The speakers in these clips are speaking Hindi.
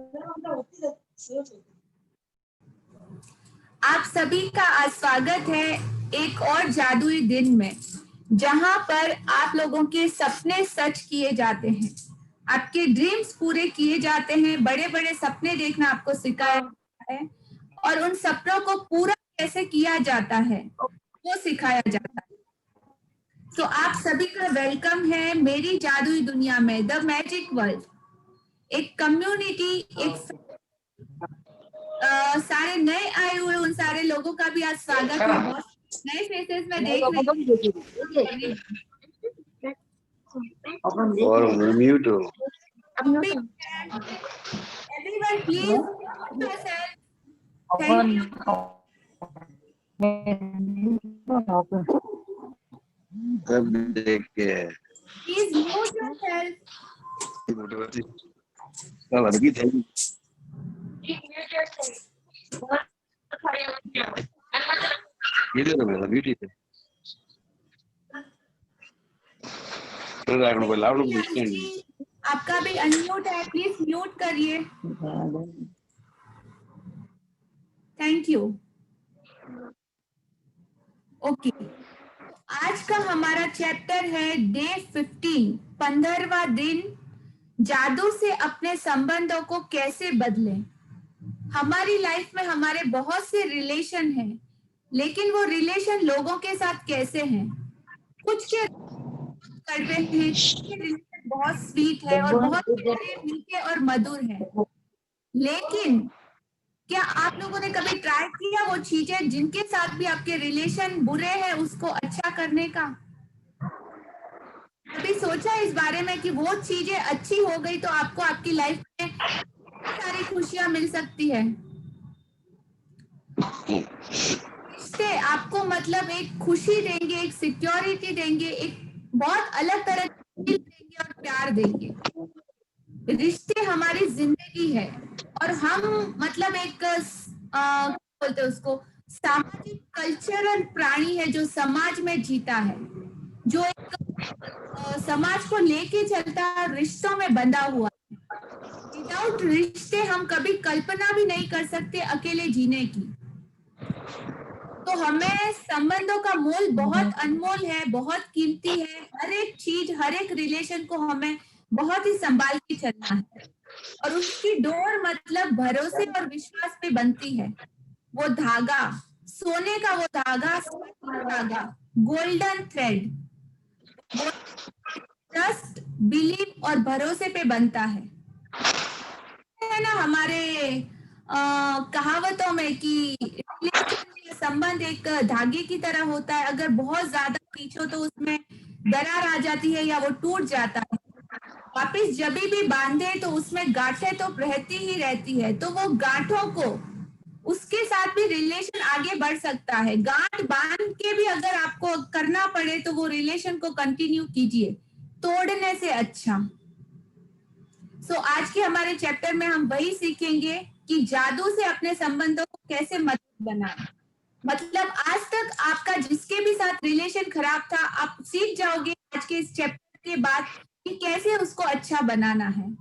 आप सभी का आज स्वागत है एक और जादुई दिन में, जहां पर आप लोगों के सपने सच किए जाते हैं, आपके ड्रीम्स पूरे किए जाते हैं। बड़े बड़े सपने देखना आपको सिखाया जाता है और उन सपनों को पूरा कैसे किया जाता है वो सिखाया जाता है। तो आप सभी का वेलकम है मेरी जादुई दुनिया में, द मैजिक वर्ल्ड। एक कम्युनिटी, एक सारे नए आए हुए उन सारे लोगों का भी आज स्वागत है। बहुत नए फेसेस में देख रही हूँ। और म्यूट हो। Everyone, please mute yourself. Thank you. सब देख के Please mute yourself. सब अलग थे। ये तो मेरा ब्यूटी थे। तो रात को लाउड मिस्टेक नहीं। आपका भी अनम्यूट है, प्लीज म्यूट करिए। Thank you. ओके, आज का हमारा चैप्टर है डे 15, 15वां दिन, जादू से अपने संबंधों को कैसे बदलें। हमारी लाइफ में हमारे बहुत से रिलेशन हैं, लेकिन वो रिलेशन लोगों के साथ कैसे हैं? कुछ के कड़वे हैं, कुछ के रिलेशन बहुत स्वीट है और बहुत प्यारे, मीठे और मधुर है। लेकिन क्या आप लोगों ने कभी ट्राई किया वो चीजें जिनके साथ भी आपके रिलेशन बुरे हैं उसको अच्छा करने का? कभी सोचा इस बारे में कि वो चीजें अच्छी हो गई तो आपको आपकी लाइफ में सारी खुशियां मिल सकती है? रिश्ते आपको मतलब एक खुशी देंगे, एक सिक्योरिटी देंगे, एक बहुत अलग तरह की देंगे और प्यार देंगे। रिश्ते हमारी जिंदगी है और हम मतलब एक बोलते हैं उसको, सामाजिक कल्चरल प्राणी है जो समाज में जीता है, जो एक समाज को लेके चलता है, रिश्तों में बंधा हुआ है। विदाउट रिश्ते हम कभी कल्पना भी नहीं कर सकते अकेले जीने की। तो हमें संबंधों का मोल बहुत अनमोल है, बहुत कीमती है। हर एक चीज, हर एक रिलेशन को हमें बहुत ही संभाल के चलना है और उसकी डोर मतलब भरोसे और विश्वास पे बनती है। वो धागा, सोने का वो धागा, धागा, गोल्डन थ्रेड, वो ट्रस्ट, बिलीव और भरोसे पे बनता है ना। हमारे कहावतों में कि संबंध एक धागे की तरह होता है, अगर बहुत ज्यादा खींचो तो उसमें दरार आ जाती है या वो टूट जाता है। वापिस जब भी बांधे तो उसमें गांठें तो रहती ही रहती है। तो वो गांठों को, उसके साथ भी रिलेशन आगे बढ़ सकता है। गांठ बांध के भी अगर आपको करना पड़े तो वो रिलेशन को कंटिन्यू कीजिए, तोड़ने से अच्छा। आज के हमारे चैप्टर में हम वही सीखेंगे कि जादू से अपने संबंधों को कैसे मजबूत बनाएं। मतलब आज तक आपका जिसके भी साथ रिलेशन खराब था, आप सीख जाओगे आज के इस चैप्टर के बाद कि कैसे उसको अच्छा बनाना है।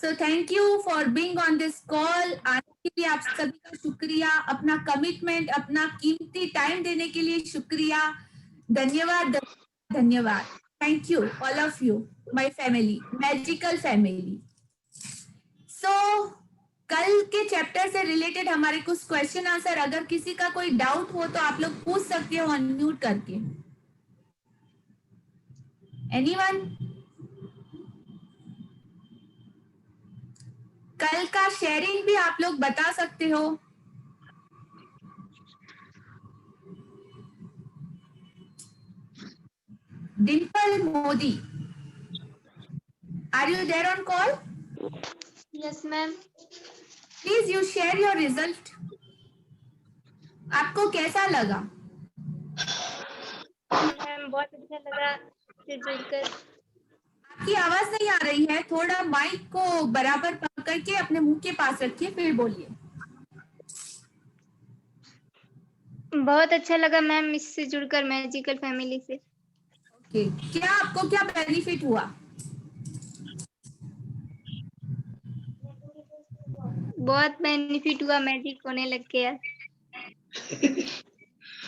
So thank you for being on this call. आने के लिए आप सभी का शुक्रिया, अपना कमिटमेंट, अपना कीमती टाइम देने के लिए शुक्रिया। धन्यवाद, धन्यवाद। Thank you all of you, my family, magical family. So कल के चैप्टर से रिलेटेड हमारे कुछ क्वेश्चन आंसर, अगर किसी का कोई डाउट हो तो आप लोग पूछ सकते हो अनम्यूट करके। एनीवन? कल का शेयरिंग भी आप लोग बता सकते हो। Dimple Modi, are you there on call? Yes, ma'am. Please you share your result. आपको कैसा लगा? मैम बहुत अच्छा लगा से जुड़कर। आपकी आवाज नहीं आ रही है, थोड़ा माइक को बराबर पकड़ के अपने मुंह के पास रखिए, फिर बोलिए। बहुत अच्छा लगा मैम इससे जुड़कर, मैजिकल फैमिली से। ओके, क्या आपको क्या बेनिफिट हुआ? बहुत बेनिफिट हुआ, मैजिक होने लग गया।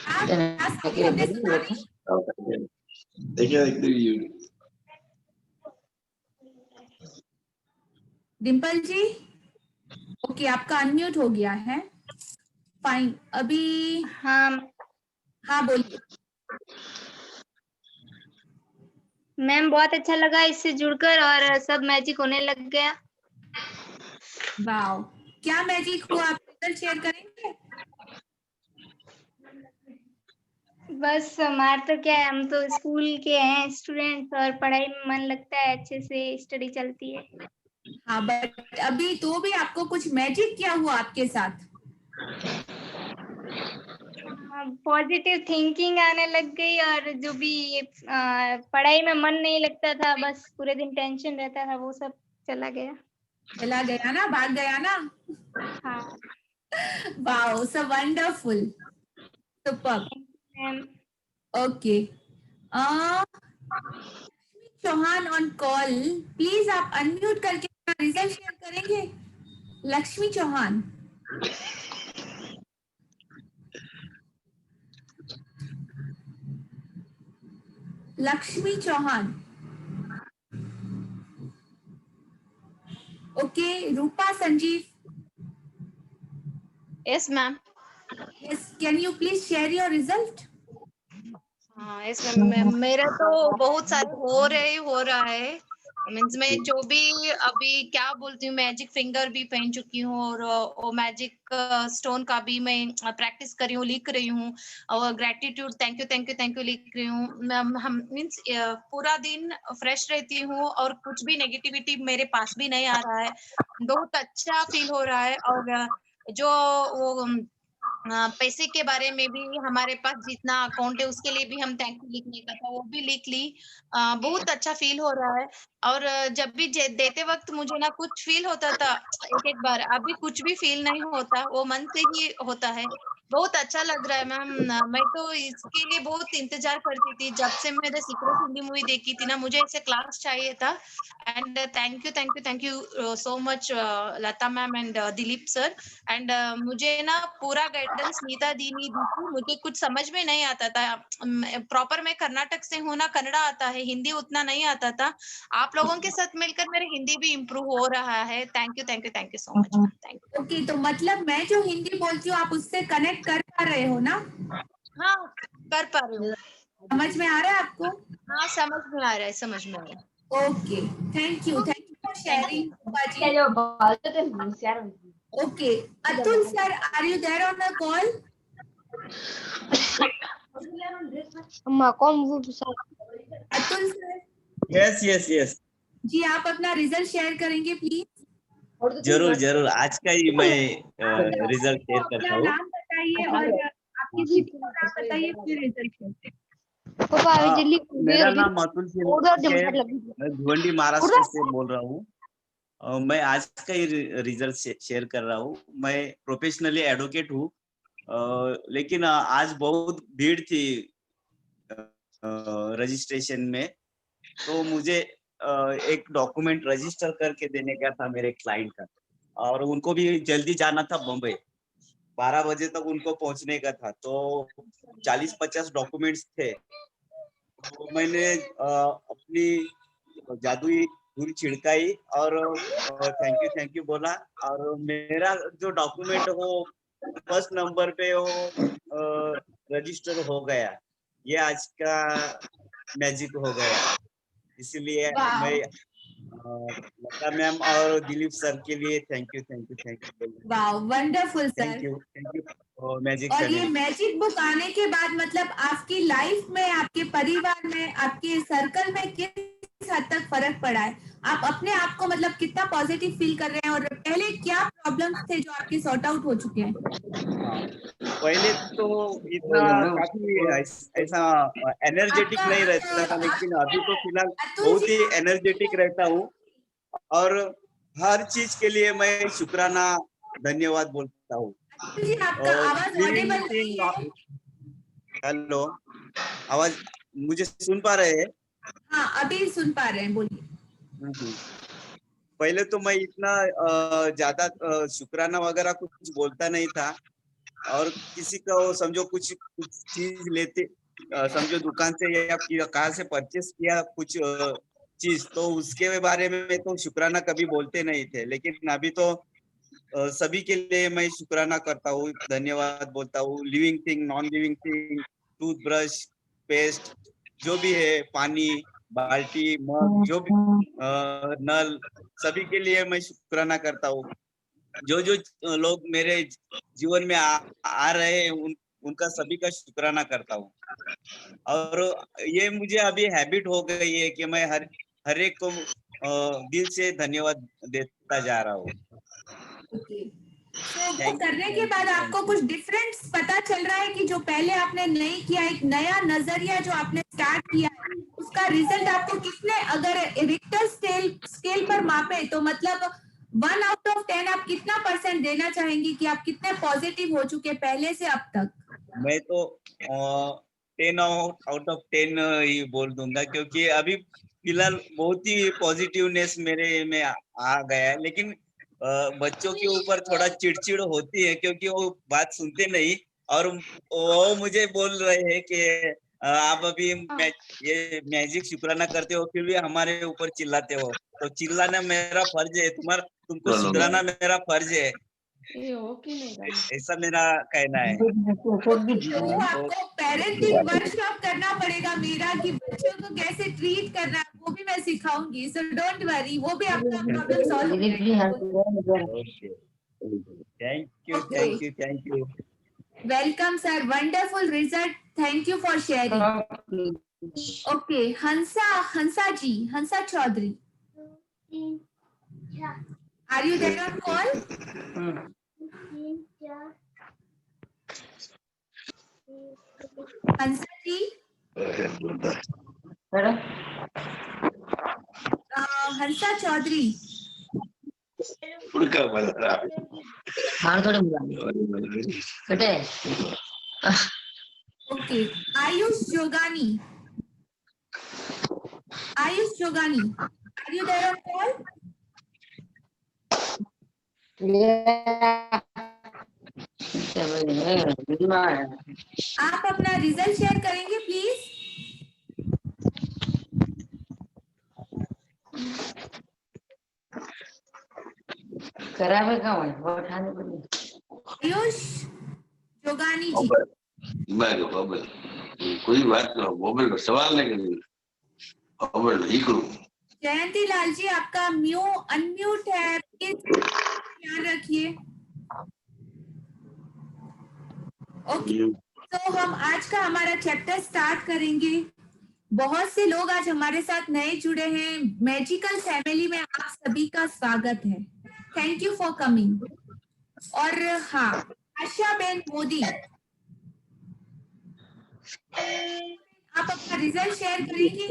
आपने सुना नहीं? देखिए देखिए डिम्पल जी, ओके, आपका अनम्यूट हो गया है। फाइन, अभी हाँ हाँ बोलिए। मैम, बहुत अच्छा लगा इससे जुड़कर और सब मैजिक होने लग गया। वाओ, क्या मैजिक हुआ, आप रिजल्ट शेयर करेंगे? बस हमारा तो क्या है, हम तो स्कूल के हैं स्टूडेंट्स और पढ़ाई में मन लगता है, अच्छे से स्टडी चलती है। हाँ, बट अभी तो भी आपको कुछ मैजिक क्या हुआ आपके साथ? पॉजिटिव थिंकिंग आने लग गई और जो भी ये पढ़ाई में मन नहीं लगता था, बस पूरे दिन टेंशन रहता था, वो सब चला गया। चला गया ना, भाग गया ना? हाँ wow, so wonderful, super. Ma'am. Okay, Chauhan on call, please आप अनम्यूट करके अपना रिजल्ट शेयर करेंगे? Lakshmi Chauhan. Lakshmi Chauhan. Okay, Rupa Sanjeev. Yes ma'am. Yes, can you please share your result? हाँ यस मैम, मेरा तो बहुत सारे हो रहा है। मीन्स मैं जो भी अभी क्या बोलती हूँ, मैजिक फिंगर भी पहन चुकी हूँ और वो मैजिक स्टोन का भी मैं प्रैक्टिस कर रही हूँ, लिख रही हूँ और ग्रेटिट्यूड थैंक यू लिख रही हूँ। हम मीन्स पूरा दिन फ्रेश रहती हूँ और कुछ भी नेगेटिविटी मेरे पास भी नहीं आ रहा है। बहुत अच्छा फील हो रहा है। और जो वो पैसे के बारे में भी हमारे पास जितना अकाउंट है उसके लिए भी हम थैंक यू लिखने का था, वो भी लिख ली। बहुत अच्छा फील हो रहा है। और जब भी देते वक्त मुझे ना कुछ फील होता था एक बार, अभी कुछ भी फील नहीं होता, वो मन से ही होता है। बहुत अच्छा लग रहा है मैम। मैं तो इसके लिए बहुत इंतजार करती थी, जब से मैंने सीक्रेट हिंदी मूवी देखी थी ना, मुझे ऐसे क्लास चाहिए था। And thank you so much Lata ma'am and Dilip sir. And मुझे ना पूरा गाइडेंस नीता दी ने दी थी। मुझे कुछ समझ में नहीं आता था। प्रॉपर मैं कर्नाटक से हूँ ना, कन्नड़ा आता है, हिंदी उतना नहीं आता था। आप लोगों के साथ मिलकर मेरे हिंदी भी इम्प्रूव हो रहा है। Thank you so much ma'am. Thank you. Okay, तो मतलब मैं जो हिंदी बोलती हूँ आप उससे कनेक्ट कर पा रहे हो ना? हाँ कर पा रही हूँ। समझ में आ रहा है आपको? हाँ समझ में आ रहा है, समझ में आ रहा है। Okay, thank you for thank you. Sharing बाजी। Okay, Atul sir, are you there on the call? Atul sir yes जी, आप अपना रिजल्ट शेयर करेंगे प्लीज? जरूर आज का ही मैं रिजल्ट शेयर अपना करता हूँ। नाम बताइए और आपकी दीदी का नाम बताइए, फिर रिजल्ट शेयर। मेरा नाम अतुल सिंह है, मैं भिवंडी महाराष्ट्र से बोल रहा हूँ। मैं आज का ही रिजल्ट शेयर कर रहा हूँ। मैं प्रोफेशनली एडवोकेट हूँ, लेकिन आज बहुत भीड़ थी रजिस्ट्रेशन में, तो मुझे एक डॉक्यूमेंट रजिस्टर करके देने का था मेरे क्लाइंट का, और उनको भी जल्दी जाना था बम्बई, 12 बजे तक उनको पहुंचने का था। तो 40-50 डॉक्यूमेंट्स थे, तो मैंने अपनी जादुई धूल छिड़काई और थैंक यू बोला, और मेरा जो डॉक्यूमेंट हो फर्स्ट नंबर पे वो रजिस्टर हो गया। ये आज का मैजिक हो गया। इसलिए मैं लता मैम और दिलीप सर के लिए thank you. Wow, wonderful sir. Thank you magic और ये फैमिली। मैजिक बुक आने के बाद मतलब आपकी लाइफ में, आपके परिवार में, आपके सर्कल में किस हद तक फर्क पड़ा है? आप अपने आप को मतलब कितना पॉजिटिव फील कर रहे हैं, और पहले क्या प्रॉब्लम्स थे जो आपके सॉर्ट आउट हो चुके हैं? पहले तो इतना काफी ऐसा एनर्जेटिक नहीं रहता था, लेकिन अभी तो फिलहाल अतुल बहुत जी, ही एनर्जेटिक रहता हूँ, और हर चीज के लिए मैं शुक्राना धन्यवाद बोलता हूँ। अतुल जी, आपका आवाज ऑडिबल नहीं है। हेलो, आवाज मुझे सुन पा रहे हैं? हाँ, अभी सुन पा रहे हैं, बोलिए। पहले तो मैं इतना ज्यादा शुक्राना वगैरह कुछ बोलता नहीं था, और किसी का वो समझो कुछ चीज लेते, समझो दुकान से या कहाँ से परचेस किया कुछ चीज, तो उसके बारे में तो शुक्राना कभी बोलते नहीं थे। लेकिन अभी तो सभी के लिए मैं शुक्राना करता हूँ, धन्यवाद बोलता हूँ। Living thing, non living thing, toothbrush, paste, जो भी है, पानी, बाल्टी, मग, जो भी नल, सभी के लिए मैं शुक्राना करता हूँ। जो जो लोग मेरे जीवन में आ रहे हैं, उनका सभी का शुक्राना करता हूँ। और ये मुझे अभी हैबिट हो गई है कि मैं हर एक को दिल से धन्यवाद देता जा रहा हूँ। ओके, तो वो थैंक करने यू, के बाद थैंक आपको यू। कुछ डिफरेंस पता चल रहा है कि जो पहले आपने नहीं किया, एक नया नजरिया जो आपने स्टार्ट किया है, उसका रिजल्ट आपको कितने, अगर रिक्टर स्केल पर मापे तो मतलब 1 आउट ऑफ 10 आप कितना % देना चाहेंगे कि आप कितने पॉजिटिव हो चुके पहले से अब तक? मैं तो 10 आउट ऑफ 10 ही बोल दूंगा, क्योंकि अभी फिलहाल बहुत ही पॉजिटिवनेस मेरे में आ गया है। लेकिन बच्चों के ऊपर थोड़ा चिड़चिड़ होती है, क्योंकि वो बात सुनते नहीं, और वो मुझे बोल रहे हैं कि आप अभी ये मैजिक शुक्राना करते हो, फिर भी हमारे ऊपर चिल्लाते हो। तो चिल्लाना मेरा फर्ज है, तुमको शुक्राना मेरा फर्ज है, ऐसा मेरा कहना है। तो आपको पेरेंटिंग वर्कशॉप करना पड़ेगा मेरा, कि बच्चों को कैसे ट्रीट करना है वो भी मैं सिखाऊंगी, सो डोंट वरी, वो भी आपका प्रॉब्लम सॉल्व हो जाएगा। Thank you, Okay. Thank you, thank you. Welcome, sir. Wonderful result. Thank you for sharing. Okay, Hansa ji, Hansa Chaudhary. Are you there on call? Hansa ji, Hansa Chaudhary. उनका बता Okay, Ayush Jogani. Ayush Jogani, are you there on call? आप अपना रिजल्ट शेयर करेंगे please? Ayush Jogani ji, mobile कोई बात ना, मोबाइल का सवाल नहीं करेंगे, मोबाइल ही करूँ। जयंती लाल जी आपका अनम्यूट है, प्लीज ध्यान रखिए। ओके, तो हम आज का हमारा चैप्टर स्टार्ट करेंगे। बहुत से लोग आज हमारे साथ नए जुड़े हैं। मैजिकल फैमिली में आप सभी का स्वागत है। Thank you for coming. और हाँ, आशा बेन मोदी, आप अपना रिजल्ट शेयर करेंगे?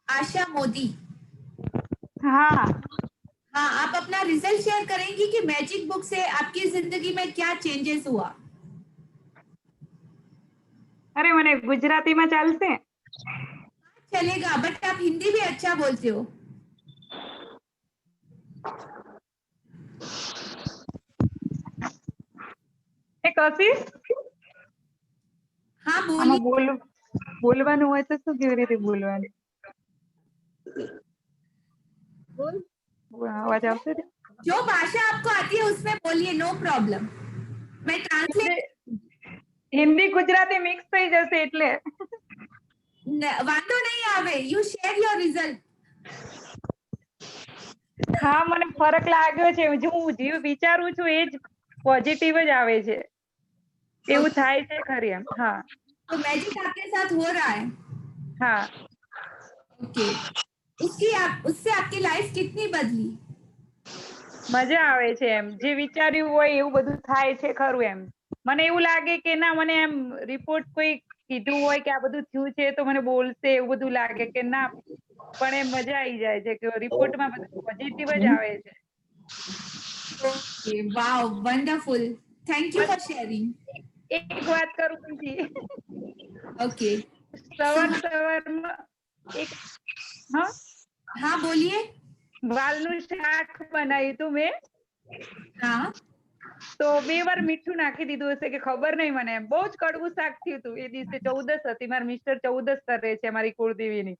आशा मोदी, हाँ हाँ, आप अपना रिजल्ट शेयर करेंगी कि मैजिक बुक से आपकी जिंदगी में क्या चेंजेस हुआ? अरे मैंने गुजराती में चालશે? चलेगा, बट आप हिंदी भी अच्छा बोलते हो। એક આશીષ, हाँ આમાં बोलिए। બોલવાનું હોય તો શું કેવી રીતે બોલવાનું? आवाज આવશે? जो भाषा आपको आती है उसमें बोलिए, नो प्रॉब्लम। मैं ट्रांसलेट, હિન્દી ગુજરાતી મિક્સ થઈ જશે એટલે વાંધો નહીં આવે। You share your result. હા, મને ફરક લાગ્યો છે। હું જે વિચારું છું એ જ પોઝિટિવ જ આવે છે, એવું થાય છે ખરી એમ। હા तो मैजिक आपके साथ हो रहा है? हाँ, ओके, उससे आपकी लाइफ कितनी बदली? મજા આવે છે એમ। જે વિચાર્યું હોય એવું બધું થાય છે ખરું એમ। મને એવું લાગે કે ના, મને એમ રિપોર્ટ કોઈ કીધું હોય કે આ બધું થયું છે તો મને બોલશે, એવું બધું લાગે કે ના, પણ એ મજા આવી જાય છે કે રિપોર્ટમાં બધું પોઝિટિવ જ આવે છે। Okay, wow, wonderful. Thank you for sharing. એક વાત કરું પછી ओके. સવારમાં એક હા हाँ बोलिए. વાલનું શાક બનાવ્યું હતું મેં. हाँ. તો 2 વાર મીઠું નાખી દીધું હશે કે ખબર નહીં મને. બહુ જ કડવું શાક થયું હતું. એ દિવસે 14 હતી. મારા મિસ્ટર 14 કરે છે મારી કુળદેવીની.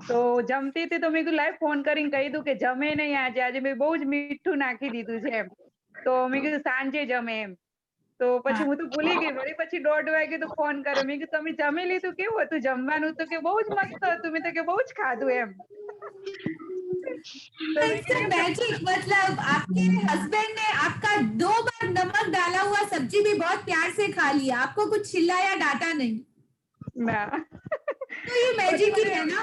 તો જમતી હતી તો મેં કીધું લાઈવ ફોન કરીને કહી દઉં કે જમે નહીં આજે મેં બહુ જ મીઠું નાખી દીધું છે એમ. તો મેં કીધું સાંજે જમે એમ. તો પછી હું તો ભૂલી ગઈ. વળી પછી 1:30 વાગે તો ફોન કર્યો. મેં કીધું તમે જમી લીધું? કેવું હતું જમવાનું? તો કે બહુ જ મસ્ત હતું. મેં તો કે બહુ જ ખાધું એમ. मैजिक मतलब आपके हस्बैंड ने आपका 2 बार नमक डाला हुआ सब्जी भी बहुत प्यार से खा लिया. आपको कुछ चिल्लाया डांटा नहीं. ના तो ये मैजिक ही है ना.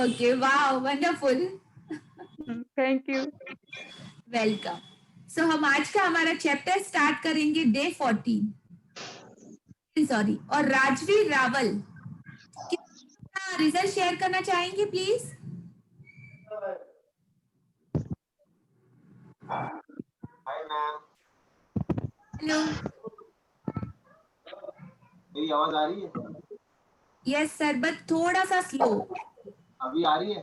Okay. Wow. Wonderful. Thank you. Welcome. So हम आज का हमारा चैप्टर स्टार्ट करेंगे डे 14. सॉरी. और राजवीर रावल रिजल्ट शेयर करना चाहेंगे प्लीज. Hi ma'am. हेलो. मेरी आवाज आ रही है? यस सर बट थोड़ा सा स्लो. अभी आ रही है?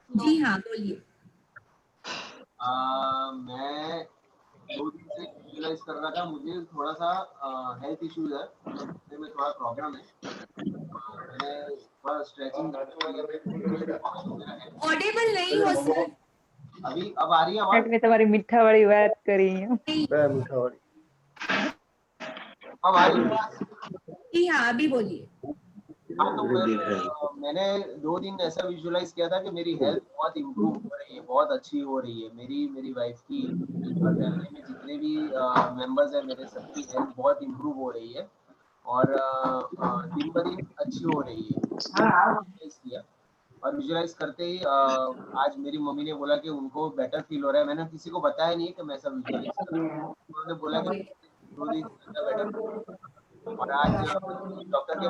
जी हाँ बोलिए. मैं 2 दिन से रियलाइज कर रहा था मुझे थोड़ा सा हेल्थ इश्यूज है. में थोड़ा प्रॉब्लम है. मैं थोड़ा स्ट्रेचिंग ऑडिबल नहीं हो सर. अभी अब आ रही है आवाज? મેં તમારી મીઠા વાળી વાત કરી. अब आ रही है? जी हाँ अभी बोलिए. हाँ तो मैंने 2 दिन ऐसा विजुअलाइज किया था कि मेरी हेल्थ बहुत इम्प्रूव हो रही है, बहुत अच्छी हो रही है. मेरी वाइफ की और फैमिली में जितने भी मेंबर्स हैं मेरे सबकी हेल्थ बहुत इम्प्रूव हो रही है और दिन ब दिन अच्छी हो रही है. किया और विजुअलाइज करते ही आज मेरी मम्मी ने बोला कि उनको बेटर फील हो रहा है. मैंने किसी को बताया नहीं कि मैं ऐसा विजुअलाइज कर रहा हूँ. उन्होंने बोला कि 2 दिन बेटर. और आज डॉक्टर के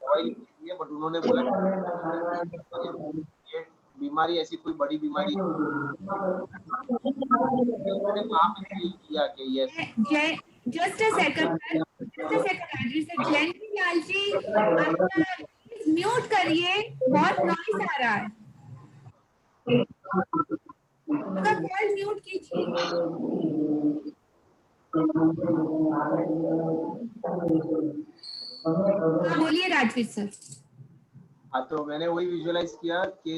दवाई लिखी है बट उन्होंने बोला ये बीमारी ऐसी कोई बड़ी बीमारी उन्होंने वहाँ पे फील किया कि ये just a second Jayanti Lal ji mute करिए. बहुत नॉइस आ रहा है. उसका कॉल म्यूट कीजिए. बोलिए राजवीर सर. हाँ तो मैंने वही विजुअलाइज किया कि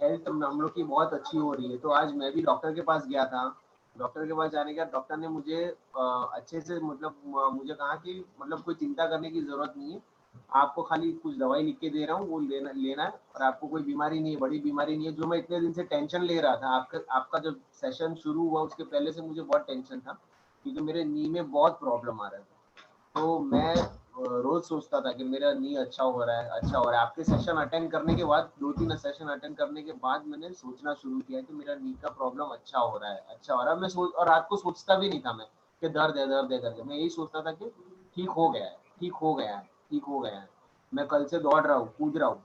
हेल्थ हम लोग की बहुत अच्छी हो रही है. तो आज मैं भी डॉक्टर के पास गया था. डॉक्टर के पास जाने के बाद डॉक्टर ने मुझे अच्छे से मतलब मुझे कहा कि मतलब कोई चिंता करने की जरूरत नहीं है. आपको खाली कुछ दवाई लिख के दे रहा हूँ वो लेना है और आपको कोई बीमारी नहीं है, बड़ी बीमारी नहीं है. जो मैं इतने दिन से टेंशन ले रहा था आपका जब सेशन शुरू हुआ उसके पहले से मुझे बहुत टेंशन था क्योंकि मेरे नी में बहुत प्रॉब्लम आ रहा था. तो मैं रोज सोचता था कि मेरा नी अच्छा हो रहा है. आपके सेशन अटेंड करने के बाद 2-3 सेशन अटेंड करने के बाद मैंने सोचना शुरू किया कि मेरा नी का प्रॉब्लम अच्छा हो रहा है. मैं और रात को सोचता भी नहीं था मैं कि दर्द है करके. मैं यही सोचता था कि ठीक हो गया है. मैं कल से दौड़ रहा हूँ, कूद रहा हूँ.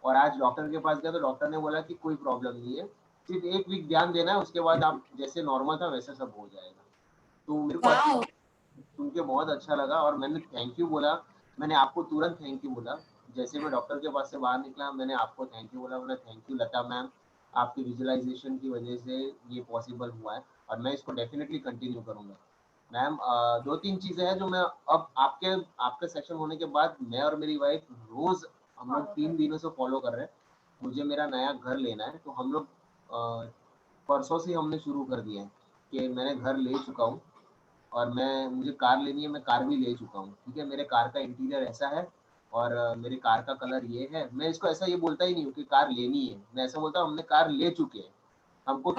और आज डॉक्टर के पास गया तो डॉक्टर ने बोला कि कोई प्रॉब्लम नहीं है, सिर्फ 1 वीक ध्यान देना है, उसके बाद आप जैसे नॉर्मल था वैसे सब हो जाएगा. तो मेरे को सुन के बहुत अच्छा लगा और मैंने थैंक यू बोला. मैंने आपको तुरंत थैंक यू बोला. जैसे मैं डॉक्टर के पास से बाहर निकला मैंने आपको थैंक यू बोला. मैंने थैंक यू लता मैम, आपकी विजुअलाइजेशन की वजह से ये पॉसिबल हुआ है और मैं इसको डेफिनेटली कंटिन्यू करूंगा. मैम 2-3 चीजें हैं जो मैं अब आपके सेशन होने के बाद मैं और मेरी वाइफ रोज हम लोग 3 दिनों से फॉलो कर रहे हैं. मुझे मेरा नया घर लेना है तो हम लोग परसों से हमने शुरू कर दिया है कि मैंने घर ले चुका हूँ और मुझे कार लेनी है. मैं कार भी ले चुका हूँ. ठीक है. मेरे कार का इंटीरियर ऐसा है और मेरे कार का कलर ये है. मैं इसको ऐसा ये बोलता ही नहीं हूँ कि कार लेनी है. मैं ऐसा बोलता हूँ हमने कार ले चुके हैं. हमको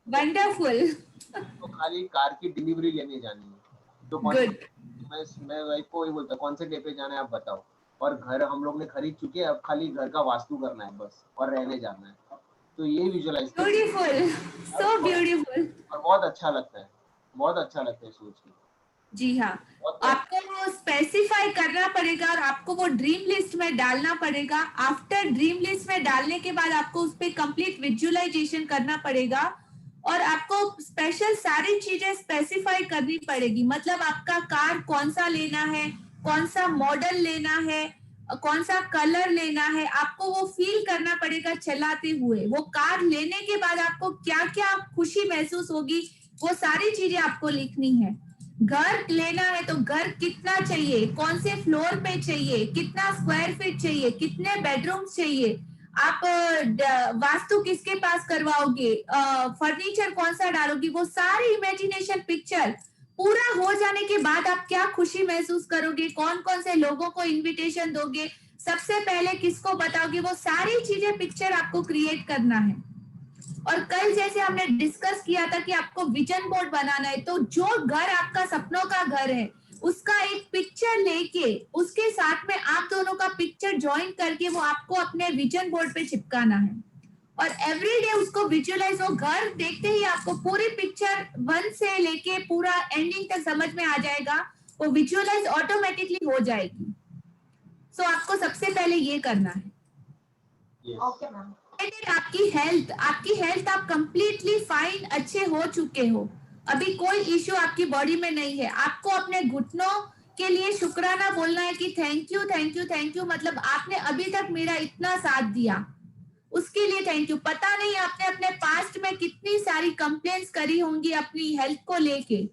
वंडरफुल. तो खाली कार की डिलीवरी लेने जानी है. तो मैं वाइफ को वही बोलता कौन से डे पे जाना है आप बताओ. और घर हम लोग ने खरीद चुके हैं. अब खाली घर का वास्तु करना है बस और रहने जाना है. तो ये विजुअलाइज ब्यूटीफुल. So beautiful. और बहुत अच्छा लगता है सोच के. जी हाँ. आपको वो स्पेसिफाई करना पड़ेगा और आपको वो ड्रीम लिस्ट में डालना पड़ेगा. आफ्टर ड्रीम लिस्ट में डालने के बाद आपको उस पे कंप्लीट विजुअलाइजेशन करना पड़ेगा और आपको स्पेशल सारी चीजें स्पेसिफाई करनी पड़ेगी। मतलब आपका कार कौन सा लेना है, कौन सा मॉडल लेना है, कौन सा कलर लेना है, आपको वो फील करना पड़ेगा चलाते हुए। वो कार लेने के बाद आपको क्या क्या खुशी महसूस होगी, वो सारी चीजें आपको लिखनी है। घर लेना है तो घर कितना चाहिए, कौन से फ्लोर पे चाहिए, कितना स्क्वायर फीट चाहिए, कितने बेडरूम्स चाहिए, आप वास्तु किसके पास करवाओगे, फर्नीचर कौन सा डालोगी, वो सारी इमेजिनेशन पिक्चर पूरा हो जाने के बाद आप क्या खुशी महसूस करोगे, कौन कौन से लोगों को इनविटेशन दोगे, सबसे पहले किसको बताओगे, वो सारी चीजें पिक्चर आपको क्रिएट करना है। और कल जैसे हमने डिस्कस किया था कि आपको विजन बोर्ड बनाना है, तो जो घर आपका सपनों का घर है उसका एक पिक्चर लेके उसके साथ में आप दोनों का पिक्चर ज्वाइन करके वो आपको अपने विजन बोर्ड पे चिपकाना है। और एवरी डे उसको विजुअलाइज, वो घर देखते ही आपको पूरी पिक्चर 1 से लेके पूरा एंडिंग तक समझ में आ जाएगा, वो विजुअलाइज ऑटोमेटिकली हो जाएगी। सो आपको सबसे पहले ये करना है। Okay ma'am. आपकी हेल्थ आप कंप्लीटली फाइन, अच्छे हो चुके हो, अभी कोई इश्यू आपकी बॉडी में नहीं है। आपको अपने घुटनों के लिए शुक्राना बोलना है कि thank you thank you thank you, मतलब आपने अभी तक मेरा इतना साथ दिया, उसके लिए थैंक यू। पता नहीं आपने अपने पास्ट में कितनी सारी कंप्लेंट्स करी होंगी अपनी हेल्थ को लेके।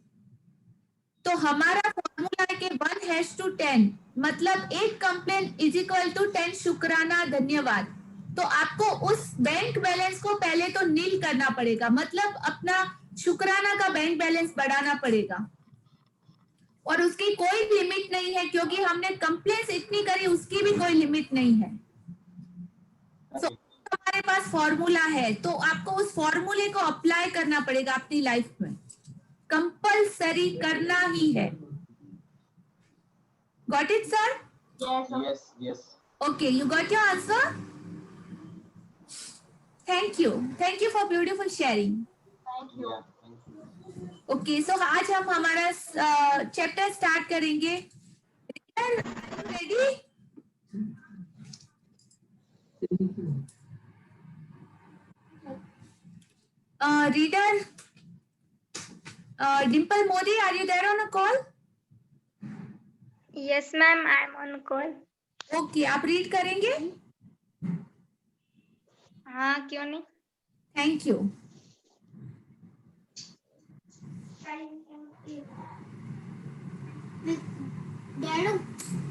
तो हमारा फॉर्मूला है कि 1:10, मतलब 1 कंप्लेन इज इक्वल टू 10 शुक्राना धन्यवाद। तो आपको उस बैंक बैलेंस को पहले तो नील करना पड़ेगा, मतलब अपना शुक्राना का बैंक बैलेंस बढ़ाना पड़ेगा। और उसकी कोई लिमिट नहीं है, क्योंकि हमने कंप्लेंट्स इतनी करी, उसकी भी कोई लिमिट नहीं है। तो हमारे पास फॉर्मूला है, तो आपको उस फॉर्मूले को अप्लाई करना पड़ेगा अपनी लाइफ में, कंपल्सरी करना ही है। Got it sir? Yes. Okay, you got your answer? Thank you for beautiful sharing. Yeah, thank you. Okay, so आज हम हमारा चैप्टर स्टार्ट करेंगे। Ready? Reader, Dimple Modi, are you there on a call? Yes, ma'am, I am on call. Okay, आप रीड करेंगे? हाँ, क्यों नहीं? Thank you.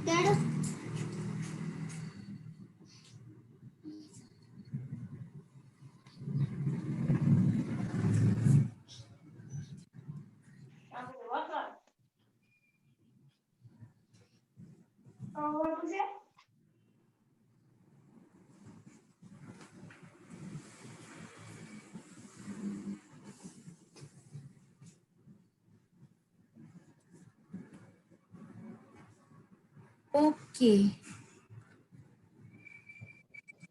Dad. What was it? Okay,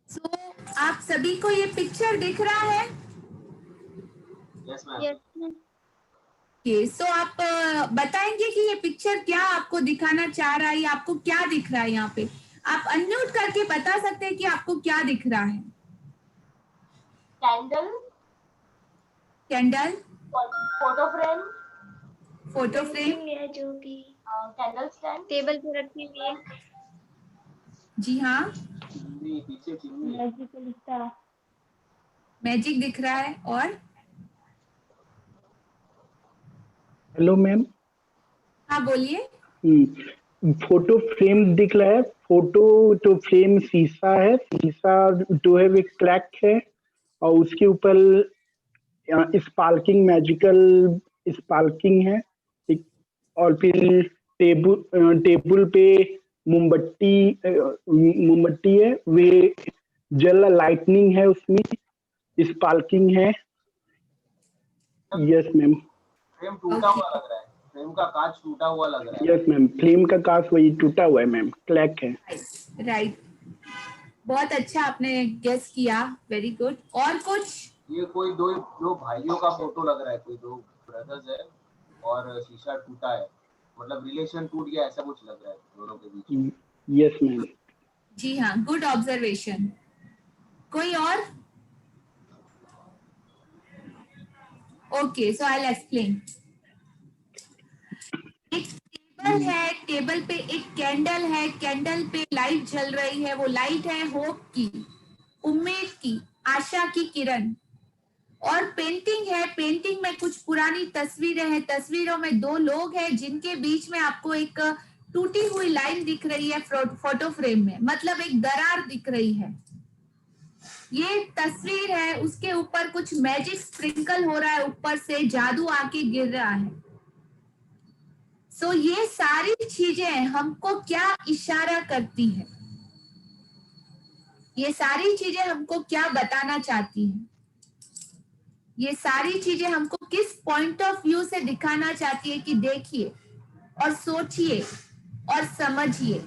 so आप सभी को ये पिक्चर दिख रहा है? Yes, ma'am. Yes, ma'am. Okay, so आप बताएंगे कि ये पिक्चर क्या आपको दिखाना चाह रहा है, या आपको क्या दिख रहा है यहाँ पे? आप अनम्यूट करके बता सकते हैं कि आपको क्या दिख रहा है। कैंडल, फोटो फ्रेम, है जो कि कैंडल स्टैंड, टेबल पे रखी हुई है। जी हाँ, चिमनी, पीछे चिमनी। Magical star. मैजिक दिख रहा है। और हेलो मैम। हाँ बोलिए। फोटो फ्रेम दिख रहा है। फोटो तो फ्रेम शीशा है, शीशा जो है वो क्रैक है, और उसके ऊपर स्पार्किंग मैजिकल स्पार्किंग है। और फिर टेबल पे मोमबत्ती है, वे जल लाइटनिंग है, उसमें स्पार्किंग है। Yes ma'am. फ्रेम टूटा हुआ लग रहा है, फ्रेम का कांच टूटा हुआ लग रहा है। यस मैम, फ्रेम का कांच वही टूटा हुआ है मैम, क्रैक है। राइट, बहुत अच्छा आपने गेस किया, वेरी गुड। और कुछ? ये कोई दो भाइयों का फोटो लग रहा है, कोई 2 ब्रदर्स है और शीशा टूटा है, मतलब रिलेशन टूट गया ऐसा कुछ लग रहा है दोनों के बीच। Yes ma'am. जी हाँ, गुड ऑब्जर्वेशन। कोई और? Okay, so I will explain. एक टेबल है, टेबल पे एक कैंडल है, कैंडल पे लाइट जल रही है, वो लाइट है होप की, उम्मीद की, आशा की किरण। और पेंटिंग है, पेंटिंग में कुछ पुरानी तस्वीरें हैं, तस्वीरों में दो लोग हैं जिनके बीच में आपको एक टूटी हुई लाइन दिख रही है फोटो फ्रेम में, मतलब एक दरार दिख रही है। ये तस्वीर है, उसके ऊपर कुछ मैजिक स्प्रिंकल हो रहा है, ऊपर से जादू आके गिर रहा है। सो ये सारी चीजें हमको क्या इशारा करती है, ये सारी चीजें हमको क्या बताना चाहती है, ये सारी चीजें हमको किस पॉइंट ऑफ व्यू से दिखाना चाहती है कि देखिए और सोचिए और समझिए।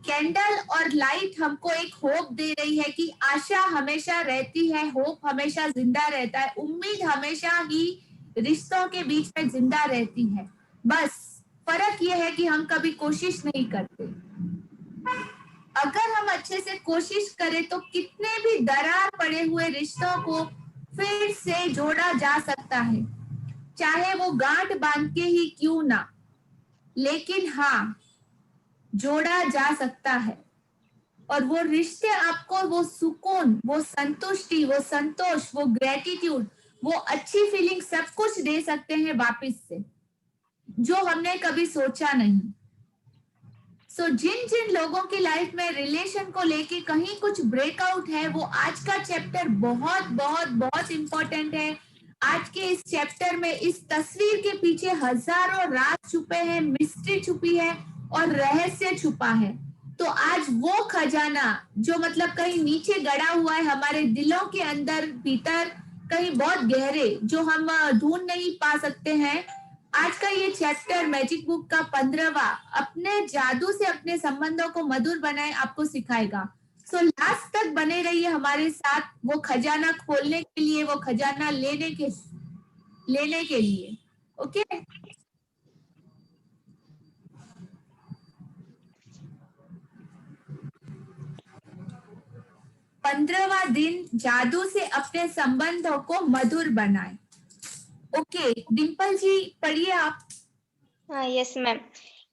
कैंडल और लाइट हमको एक होप दे रही है कि आशा हमेशा रहती है, होप हमेशा जिंदा रहता है, उम्मीद हमेशा ही रिश्तों के बीच में जिंदा रहती है। बस फर्क ये है कि हम कभी कोशिश नहीं करते। अगर हम अच्छे से कोशिश करें तो कितने भी दरार पड़े हुए रिश्तों को फिर से जोड़ा जा सकता है, चाहे वो गांठ बांध के ही क्यों ना, लेकिन हाँ जोड़ा जा सकता है। और वो रिश्ते आपको वो सुकून, वो संतुष्टि, वो संतोष, वो ग्रेटिट्यूड, वो अच्छी फीलिंग सब कुछ दे सकते हैं वापस से, जो हमने कभी सोचा नहीं। सो जिन जिन लोगों की लाइफ में रिलेशन को लेके कहीं कुछ ब्रेकआउट है, वो आज का चैप्टर बहुत बहुत बहुत इंपॉर्टेंट है। आज के इस चैप्टर में इस तस्वीर के पीछे हजारों राज छुपे हैं, मिस्ट्री छुपी है और रहस्य छुपा है। तो आज वो खजाना जो मतलब कहीं नीचे गड़ा हुआ है हमारे दिलों के अंदर भीतर, कहीं बहुत गहरे, जो हम ढूंढ नहीं पा सकते हैं, आज का ये चैप्टर मैजिक बुक का 15वां अपने जादू से अपने संबंधों को मधुर बनाए आपको सिखाएगा। सो लास्ट तक बने रहिए हमारे साथ, वो खजाना खोलने के लिए, वो खजाना लेने के लिए। ओके, पंद्रहवां दिन जादू से अपने संबंधों को मधुर बनाए। ओके, डिम्पल जी पढ़िए आप। हाँ यस मैम।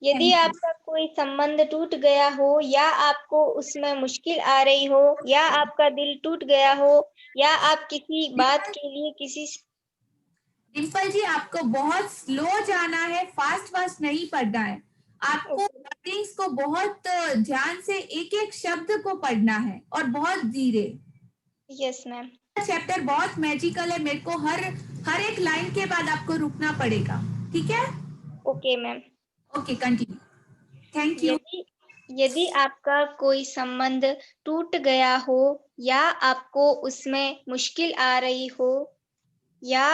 यदि आपका कोई संबंध टूट गया हो या आपको उसमें मुश्किल आ रही हो या आपका दिल टूट गया हो या आप किसी बात के लिए किसी डिम्पल जी आपको बहुत स्लो जाना है, फास्ट फास्ट नहीं पढ़ना है। आपको वर्डिंग्स को बहुत ध्यान से एक एक शब्द को पढ़ना है और बहुत धीरे। Yes ma'am. चैप्टर बहुत मैजिकल है, मेरे को हर एक लाइन के बाद आपको रुकना पड़ेगा, ठीक है? Okay ma'am. Okay, continue. Thank you. यदि आपका कोई संबंध टूट गया हो या आपको उसमें मुश्किल आ रही हो या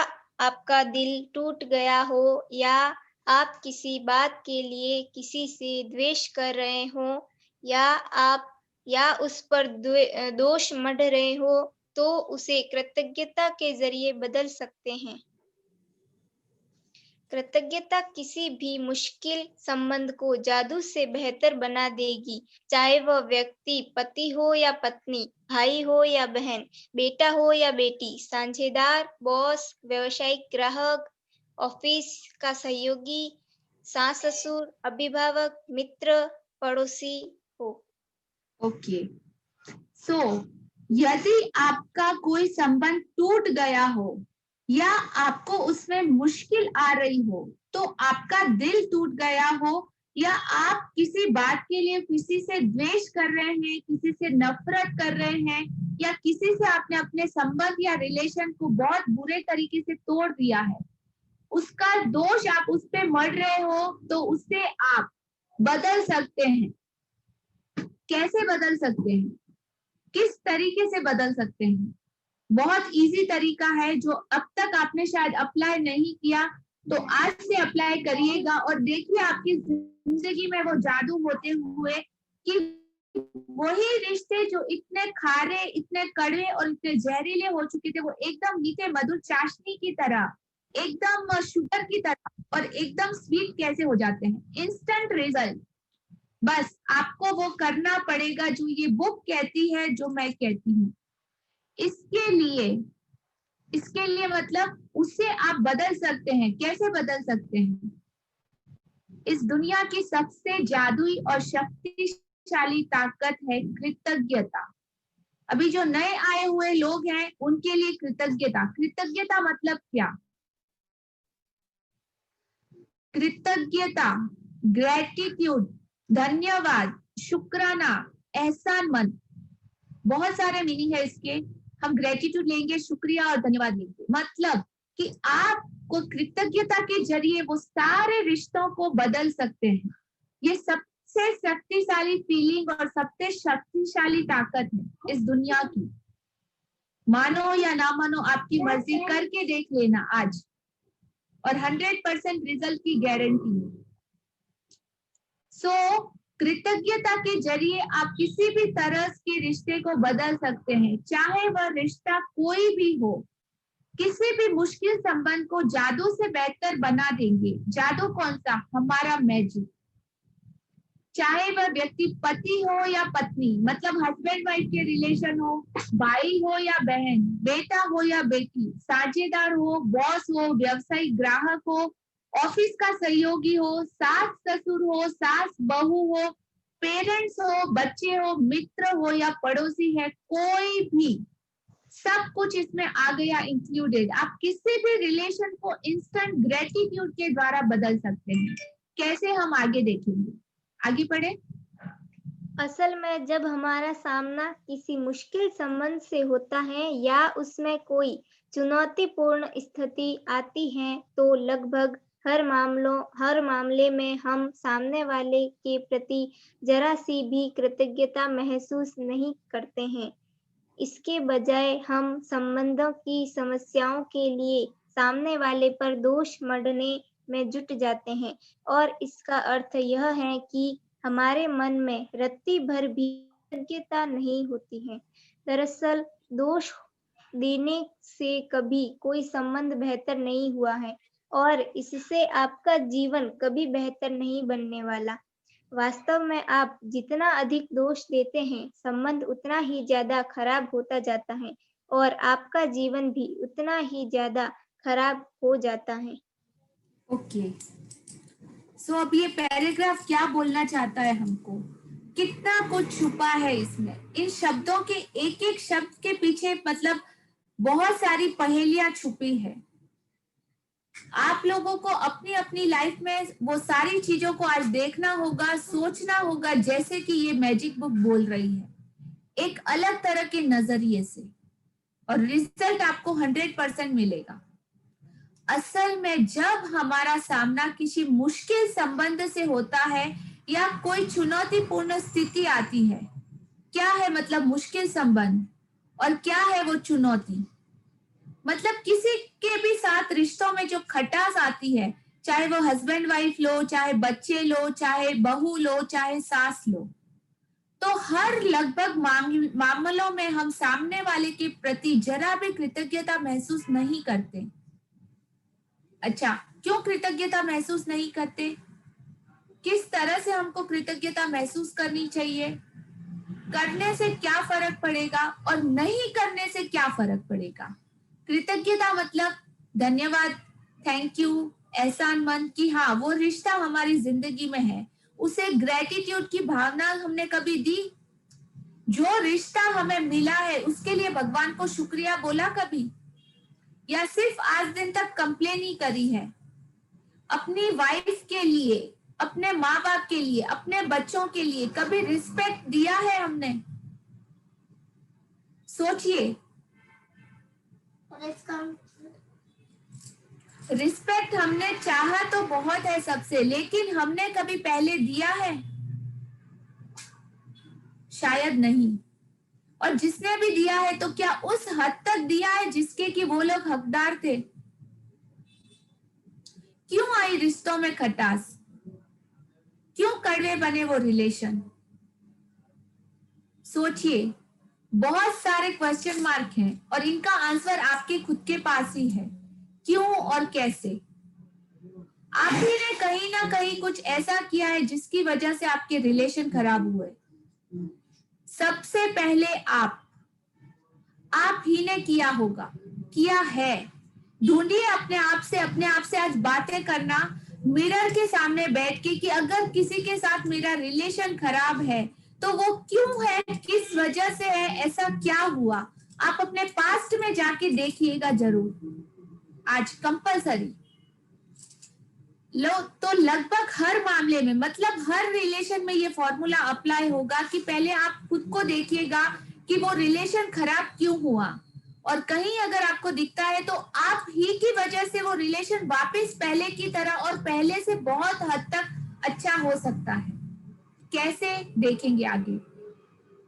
आपका दिल टूट गया हो या आप किसी बात के लिए किसी से द्वेष कर रहे हो या उस पर दोष मढ़ रहे हो तो उसे कृतज्ञता के जरिए बदल सकते हैं। कृतज्ञता किसी भी मुश्किल संबंध को जादू से बेहतर बना देगी, चाहे वह व्यक्ति पति हो या पत्नी, भाई हो या बहन, बेटा हो या बेटी, साझेदार, बॉस, व्यावसायिक ग्राहक, ऑफिस का सहयोगी, सास ससुर, अभिभावक, मित्र, पड़ोसी हो। ओके, सो यदि आपका कोई संबंध टूट गया हो या आपको उसमें मुश्किल आ रही हो, तो आपका दिल टूट गया हो या आप किसी बात के लिए किसी से द्वेष कर रहे हैं, किसी से नफरत कर रहे हैं या किसी से आपने अपने संबंध या रिलेशन को बहुत बुरे तरीके से तोड़ दिया है, उसका दोष आप उस पे मढ़ रहे हो, तो उससे आप बदल सकते हैं। कैसे बदल सकते हैं, किस तरीके से बदल सकते हैं? बहुत इजी तरीका है जो अब तक आपने शायद अप्लाई नहीं किया, तो आज से अप्लाई करिएगा और देखिए आपकी जिंदगी में वो जादू होते हुए कि वही रिश्ते जो इतने खारे, इतने कड़वे और इतने जहरीले हो चुके थे, वो एकदम मीठे मधुर चाशनी की तरह, एकदम शुगर की तरह और एकदम स्वीट कैसे हो जाते हैं। Instant result. बस आपको वो करना पड़ेगा जो ये बुक कहती है, जो मैं कहती हूँ। इसके लिए इसके लिए मतलब उसे आप बदल सकते हैं। कैसे बदल सकते हैं? इस दुनिया की सबसे जादुई और शक्तिशाली ताकत है कृतज्ञता। अभी जो नए आए हुए लोग हैं उनके लिए कृतज्ञता। कृतज्ञता मतलब क्या? कृतज्ञता, ग्रेटिट्यूड, धन्यवाद, शुक्राना, एहसानमंद, बहुत सारे मीनिंग है इसके। हम ग्रेटिट्यूड लेंगे, शुक्रिया और धन्यवाद लेंगे। मतलब कि आपको कृतज्ञता के जरिए वो सारे रिश्तों को बदल सकते हैं। ये सबसे शक्तिशाली फीलिंग और सबसे शक्तिशाली ताकत है इस दुनिया की। मानो या ना मानो, आपकी मर्जी, करके देख लेना आज, और 100% रिजल्ट की गारंटी है। सो कृतज्ञता के जरिए आप किसी भी तरह के रिश्ते को बदल सकते हैं, चाहे वह रिश्ता कोई भी हो। किसी भी मुश्किल संबंध को जादू से बेहतर बना देंगे। जादू कौन सा? हमारा मैजिक। चाहे वह व्यक्ति पति हो या पत्नी, मतलब हस्बैंड वाइफ के रिलेशन हो, भाई हो या बहन, बेटा हो या बेटी, साझेदार हो, बॉस हो, व्यवसायिक ग्राहक हो, ऑफिस का सहयोगी हो, सास ससुर हो, सास बहू हो, पेरेंट्स हो, बच्चे हो, मित्र हो या पड़ोसी है, कोई भी, सब कुछ इसमें आ गया इंक्लूडेड। आप किसी भी रिलेशन को इंस्टेंट ग्रेटिट्यूड के द्वारा बदल सकते हैं। कैसे, हम आगे देखेंगे। आगे बढ़े। असल में जब हमारा सामना किसी मुश्किल संबंध से होता है या उसमें कोई चुनौतीपूर्ण स्थिति आती है तो लगभग हर मामले में हम सामने वाले के प्रति जरा सी भी कृतज्ञता महसूस नहीं करते हैं। इसके बजाय हम संबंधों की समस्याओं के लिए सामने वाले पर दोष मढ़ने में जुट जाते हैं, और इसका अर्थ यह है कि हमारे मन में रत्ती भर भी कृतज्ञता नहीं होती है। दरअसल दोष देने से कभी कोई संबंध बेहतर नहीं हुआ है और इससे आपका जीवन कभी बेहतर नहीं बनने वाला। वास्तव में आप जितना अधिक दोष देते हैं, संबंध उतना ही ज्यादा खराब होता जाता है और आपका जीवन भी उतना ही ज्यादा खराब हो जाता है। ओके, सो अब ये पैराग्राफ क्या बोलना चाहता है हमको? कितना कुछ छुपा है इसमें। इन शब्दों के एक एक शब्द के पीछे मतलब बहुत सारी पहेलियां छुपी है। आप लोगों को अपनी अपनी लाइफ में वो सारी चीजों को आज देखना होगा, सोचना होगा, जैसे कि ये मैजिक बुक बोल रही है, एक अलग तरह के नजरिए से, और रिजल्ट आपको 100% मिलेगा। असल में जब हमारा सामना किसी मुश्किल संबंध से होता है या कोई चुनौतीपूर्ण स्थिति आती है, क्या है मतलब मुश्किल संबंध और क्या है वो चुनौती? मतलब किसी के भी साथ रिश्तों में जो खटास आती है, चाहे वो हस्बैंड वाइफ लो, चाहे बच्चे लो, चाहे बहू लो, चाहे सास लो, तो हर लगभग मामलों में हम सामने वाले के प्रति जरा भी कृतज्ञता महसूस नहीं करते। अच्छा, क्यों कृतज्ञता महसूस नहीं करते? किस तरह से हमको कृतज्ञता महसूस करनी चाहिए? करने से क्या फर्क पड़ेगा और नहीं करने से क्या फर्क पड़ेगा? कृतज्ञता मतलब धन्यवाद, थैंक यू, एहसानमंद कि हाँ वो रिश्ता हमारी जिंदगी में है, उसे ग्रेटिट्यूड की भावना हमने कभी दी? जो रिश्ता हमें मिला है उसके लिए भगवान को शुक्रिया बोला कभी? या सिर्फ आज दिन तक कंप्लेन ही करी है? अपनी वाइफ के लिए, अपने माँ बाप के लिए, अपने बच्चों के लिए कभी रिस्पेक्ट दिया है हमने? सोचिए। रिस्पेक्ट हमने चाहा तो बहुत है सबसे, लेकिन हमने कभी पहले दिया है? शायद नहीं। और जिसने भी दिया है तो क्या उस हद तक दिया है जिसके कि वो लोग हकदार थे? क्यों आई रिश्तों में खटास? क्यों कड़वे बने वो रिलेशन? सोचिए। बहुत सारे क्वेश्चन मार्क हैं और इनका आंसर आपके खुद के पास ही है। क्यों और कैसे? आप ही ने कहीं ना कहीं कुछ ऐसा किया है जिसकी वजह से आपके रिलेशन खराब हुए। सबसे पहले आप ही ने किया होगा। किया है। ढूंढिए अपने आप से आज बातें करना मिरर के सामने बैठ के कि अगर किसी के साथ मेरा रिलेशन खराब है तो वो क्यों है, किस वजह से है, ऐसा क्या हुआ। आप अपने पास्ट में जाके देखिएगा जरूर आज कंपलसरी। लो तो लगभग हर मामले में, मतलब हर रिलेशन में ये फॉर्मूला अप्लाई होगा कि पहले आप खुद को देखिएगा कि वो रिलेशन खराब क्यों हुआ, और कहीं अगर आपको दिखता है तो आप ही की वजह से वो रिलेशन वापस पहले की तरह और पहले से बहुत हद तक अच्छा हो सकता है। कैसे देखेंगे आगे।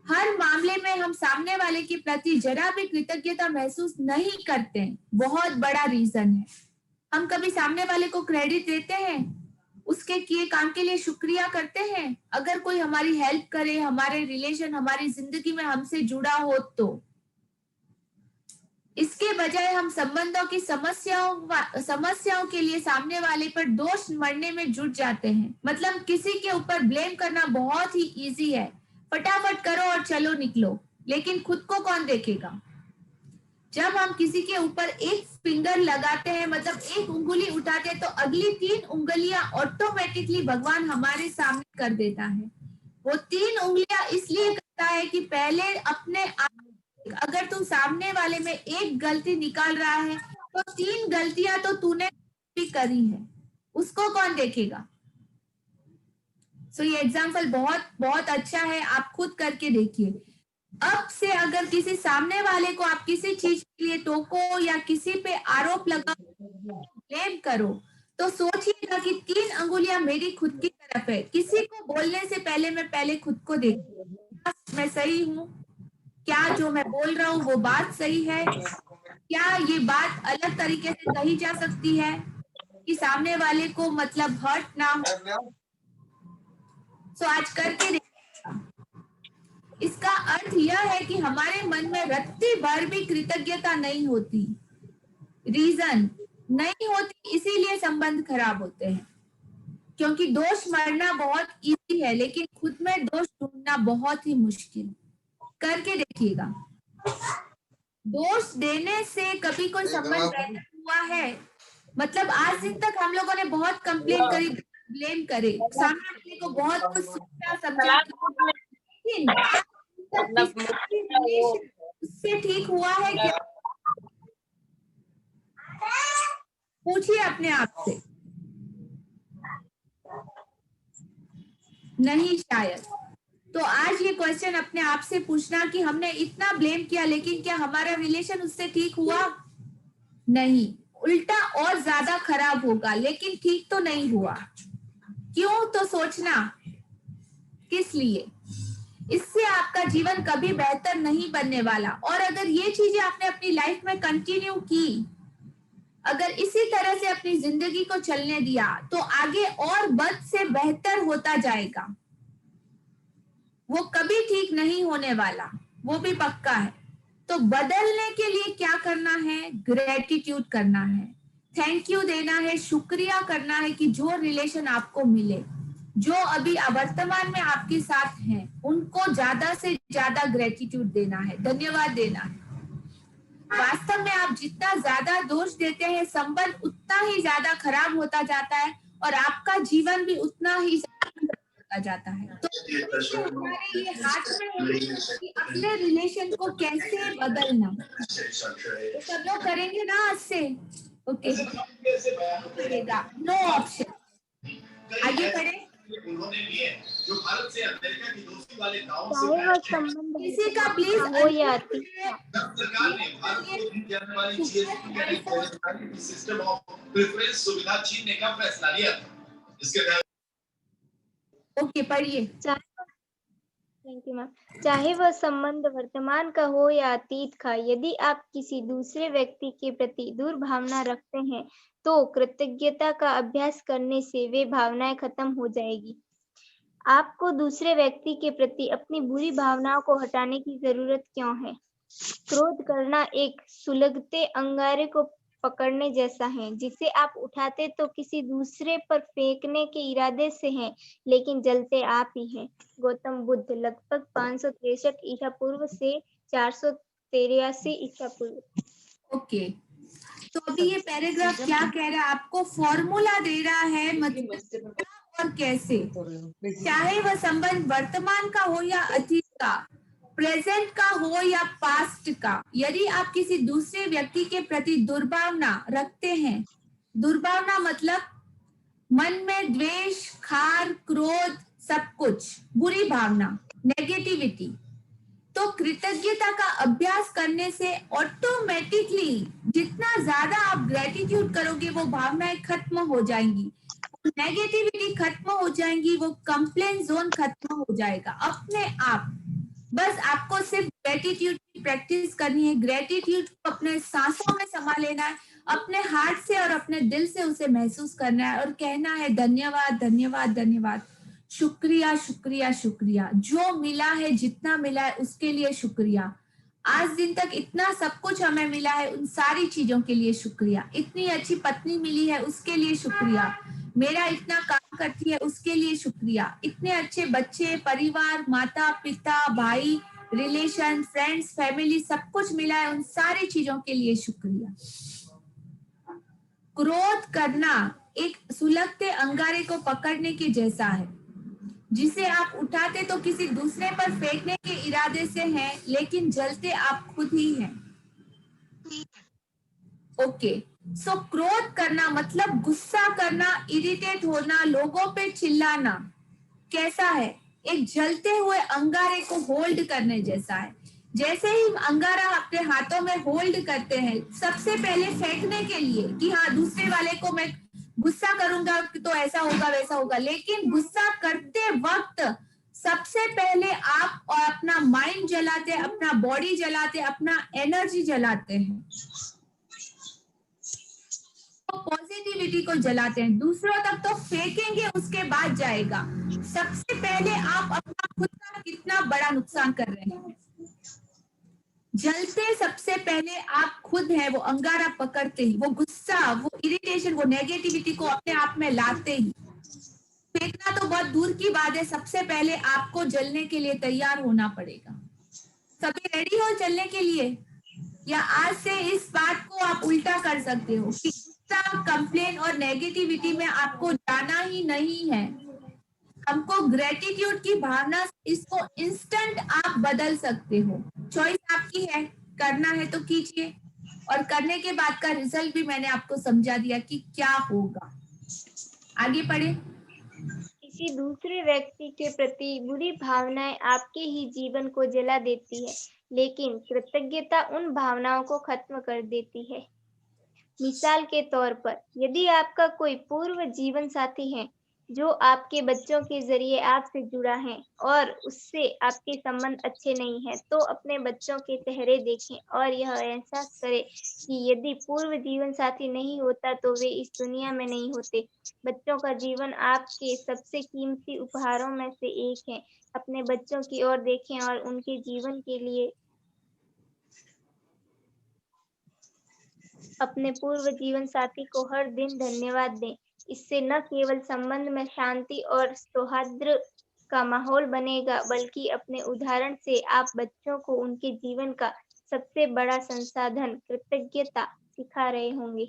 हर मामले में हम सामने वाले के प्रति जरा भी कृतज्ञता महसूस नहीं करते हैं, बहुत बड़ा रीजन है। हम कभी सामने वाले को क्रेडिट देते हैं, उसके किए काम के लिए शुक्रिया करते हैं। अगर कोई हमारी हेल्प करे, हमारे रिलेशन हमारी जिंदगी में हमसे जुड़ा हो तो इसके बजाय हम संबंधों की समस्याओं के लिए सामने वाले पर दोष मढ़ने में जुट जाते हैं। मतलब किसी के ऊपर ब्लेम करना बहुत ही इजी है, फटाफट करो और चलो निकलो, लेकिन खुद को कौन देखेगा। जब हम किसी के ऊपर एक फिंगर लगाते हैं, मतलब एक उंगली उठाते हैं, तो अगली 3 उंगलियां ऑटोमेटिकली भगवान हमारे सामने कर देता है। वो 3 उंगलियां इसलिए करता है कि पहले अपने आप, अगर तू सामने वाले में एक गलती निकाल रहा है तो 3 गलतियां तो तूने भी करी है, उसको कौन देखेगा। सो ये एग्जाम्पल बहुत बहुत अच्छा है, आप खुद करके देखिए। अब से अगर किसी सामने वाले को आप किसी चीज के लिए टोको या किसी पे आरोप लगाओ, ब्लेम करो, तो सोचिएगा कि 3 अंगुलियां मेरी खुद की तरफ है। किसी को बोलने से पहले मैं पहले खुद को देखूं, मैं सही हूँ क्या, जो मैं बोल रहा हूँ वो बात सही है क्या, ये बात अलग तरीके से कही जा सकती है कि सामने वाले को मतलब हर्ट ना हो। सो आज करके देखिएगा। इसका अर्थ यह है कि हमारे मन में रत्ती भर भी कृतज्ञता नहीं होती, रीजन नहीं होती, इसीलिए संबंध खराब होते हैं। क्योंकि दोष मरना बहुत इजी है, लेकिन खुद में दोष ढूंढना बहुत ही मुश्किल। करके देखिएगा। दोष देने से कभी कोई संबंध बेहतर हुआ है? मतलब आज दिन तक हम लोगों ने बहुत कंप्लेन करी, ब्लेम करे, सामने वाले को बहुत कुछ सोचा समझा, लेकिन आज दिन तक किसी भी रिलेशन उससे ठीक हुआ है क्या? पूछिए अपने आप से। नहीं शायद। तो आज ये क्वेश्चन अपने आप से पूछना कि हमने इतना ब्लेम किया, लेकिन क्या हमारा रिलेशन उससे ठीक हुआ? नहीं, उल्टा और ज्यादा खराब होगा, लेकिन ठीक तो नहीं हुआ। क्यों? तो सोचना किस लिए। इससे आपका जीवन कभी बेहतर नहीं बनने वाला। और अगर ये चीजें आपने अपनी लाइफ में कंटिन्यू की, अगर इसी तरह से अपनी जिंदगी को चलने दिया, तो आगे और बद से बेहतर होता जाएगा। वो कभी ठीक नहीं होने वाला, वो भी पक्का है। तो बदलने के लिए क्या करना है? ग्रेटिट्यूड करना है, थैंक यू देना है, शुक्रिया करना है कि जो रिलेशन आपको मिले, जो अभी वर्तमान में आपके साथ हैं, उनको ज्यादा से ज्यादा ग्रेटिट्यूड देना है, धन्यवाद देना है। वास्तव में आप जितना ज्यादा दोष देते हैं, संबंध उतना ही ज्यादा खराब होता जाता है और आपका जीवन भी उतना ही होता जाता है। तो हमारे ये हाथ में है कि अपने रिलेशन को कैसे बदलना। तो सब लोग करेंगे ना आज से? Okay, no option. आगे बढ़े। जो भारत से अमेरिका की दोस्ती वाले गांव से किसी का प्लीज हो जाती सरकार ने भारत को दी जाने वाली जीएसटी की सिस्टम ऑफ प्रेफरेंस सुविधा छीनने का फैसला लिया था। इसके ओके पढ़िए। Thank you ma'am. चाहे वह संबंध वर्तमान का हो या अतीत का, यदि आप किसी दूसरे व्यक्ति के प्रति दुर्भावना रखते हैं तो कृतज्ञता का अभ्यास करने से वे भावनाएं खत्म हो जाएगी। आपको दूसरे व्यक्ति के प्रति अपनी बुरी भावनाओं को हटाने की जरूरत क्यों है? क्रोध करना एक सुलगते अंगारे को पकड़ने जैसा है, जिसे आप उठाते तो किसी दूसरे पर फेंकने के इरादे से हैं, लेकिन जलते आप ही हैं। गौतम बुद्ध, लगभग 563 ईसा पूर्व से 483 ईसा पूर्व। ओके, तो अभी ये पैराग्राफ क्या कह रहा है, आपको फॉर्मूला दे रहा है, मतलब क्या और कैसे, चाहे वह संबंध वर्तमान का हो या अतीत का, प्रेजेंट का हो या पास्ट का। यदि आप किसी दूसरे व्यक्ति के प्रति दुर्भावना रखते हैं, दुर्भावना मतलब मन में द्वेष, खार, क्रोध, सब कुछ बुरी भावना, नेगेटिविटी, तो कृतज्ञता का अभ्यास करने से ऑटोमेटिकली जितना ज्यादा आप ग्रेटिट्यूड करोगे वो भावनाएं खत्म हो जाएंगी, नेगेटिविटी खत्म हो जाएंगी, वो कंप्लेन जोन खत्म हो जाएगा अपने आप। बस आपको सिर्फ ग्रेटिट्यूड की प्रैक्टिस करनी है। ग्रेटिट्यूड को अपने सांसों में समा लेना है, अपने हार्ट से और अपने दिल से उसे महसूस करना है और कहना है धन्यवाद धन्यवाद धन्यवाद, शुक्रिया शुक्रिया शुक्रिया, जो मिला है जितना मिला है उसके लिए शुक्रिया, आज दिन तक इतना सब कुछ हमें मिला है उन सारी चीजों के लिए शुक्रिया, इतनी अच्छी पत्नी मिली है उसके लिए शुक्रिया, मेरा इतना काम करती है उसके लिए शुक्रिया, इतने अच्छे बच्चे, परिवार, माता पिता, भाई, रिलेशन, फ्रेंड्स, फैमिली, सब कुछ मिला है उन सारी चीजों के लिए शुक्रिया। क्रोध करना एक सुलगते अंगारे को पकड़ने के जैसा है, जिसे आप उठाते तो किसी दूसरे पर फेंकने के इरादे से हैं, लेकिन जलते आप खुद ही हैं। ओके, सो क्रोध करना मतलब गुस्सा करना, इरिटेट होना, लोगों पे चिल्लाना कैसा है, एक जलते हुए अंगारे को होल्ड करने जैसा है। जैसे ही अंगारा अपने हाथों में होल्ड करते हैं, सबसे पहले फेंकने के लिए कि हाँ दूसरे वाले को मैं गुस्सा करूंगा तो ऐसा होगा वैसा होगा, लेकिन गुस्सा करते वक्त सबसे पहले आप और अपना माइंड जलाते, अपना बॉडी जलाते, अपना एनर्जी जलाते हैं, पॉजिटिविटी को जलाते हैं। दूसरों तक तो फेंकेंगे उसके बाद जाएगा, सबसे पहले आप अपना खुद का कितना बड़ा नुकसान कर रहे हैं। जलते सबसे पहले आप खुद हैं, वो अंगारा पकड़ते ही, वो गुस्सा, वो इरिटेशन, वो नेगेटिविटी को अपने आप में लाते ही। फेंकना तो बहुत दूर की बात है, सबसे पहले आपको जलने के लिए तैयार होना पड़ेगा। सभी रेडी हो जलने के लिए? या आज से इस बात को आप उल्टा कर सकते हो कि गुस्सा, कंप्लेन और नेगेटिविटी में आपको जाना ही नहीं है। हमको ग्रेटिट्यूड की भावना, इसको इंस्टेंट आप बदल सकते हो। चॉइस आपकी है, करना है तो कीजिए, और करने के बाद का रिजल्ट भी मैंने आपको समझा दिया कि क्या होगा। आगे पढ़े। किसी दूसरे व्यक्ति के प्रति बुरी भावनाएं आपके ही जीवन को जला देती है, लेकिन कृतज्ञता उन भावनाओं को खत्म कर देती है। मिसाल के तौर पर, यदि आपका कोई पूर्व जीवन साथी है जो आपके बच्चों के जरिए आपसे जुड़ा है और उससे आपके संबंध अच्छे नहीं है, तो अपने बच्चों के चेहरे देखें और यह एहसास करें कि यदि पूर्व जीवन साथी नहीं होता तो वे इस दुनिया में नहीं होते। बच्चों का जीवन आपके सबसे कीमती उपहारों में से एक है। अपने बच्चों की ओर देखें और उनके जीवन के लिए अपने पूर्व जीवन साथी को हर दिन धन्यवाद दें। इससे न केवल संबंध में शांति और सौहार्द का माहौल बनेगा, बल्कि अपने उदाहरण से आप बच्चों को उनके जीवन का सबसे बड़ा संसाधन कृतज्ञता सिखा रहे होंगे।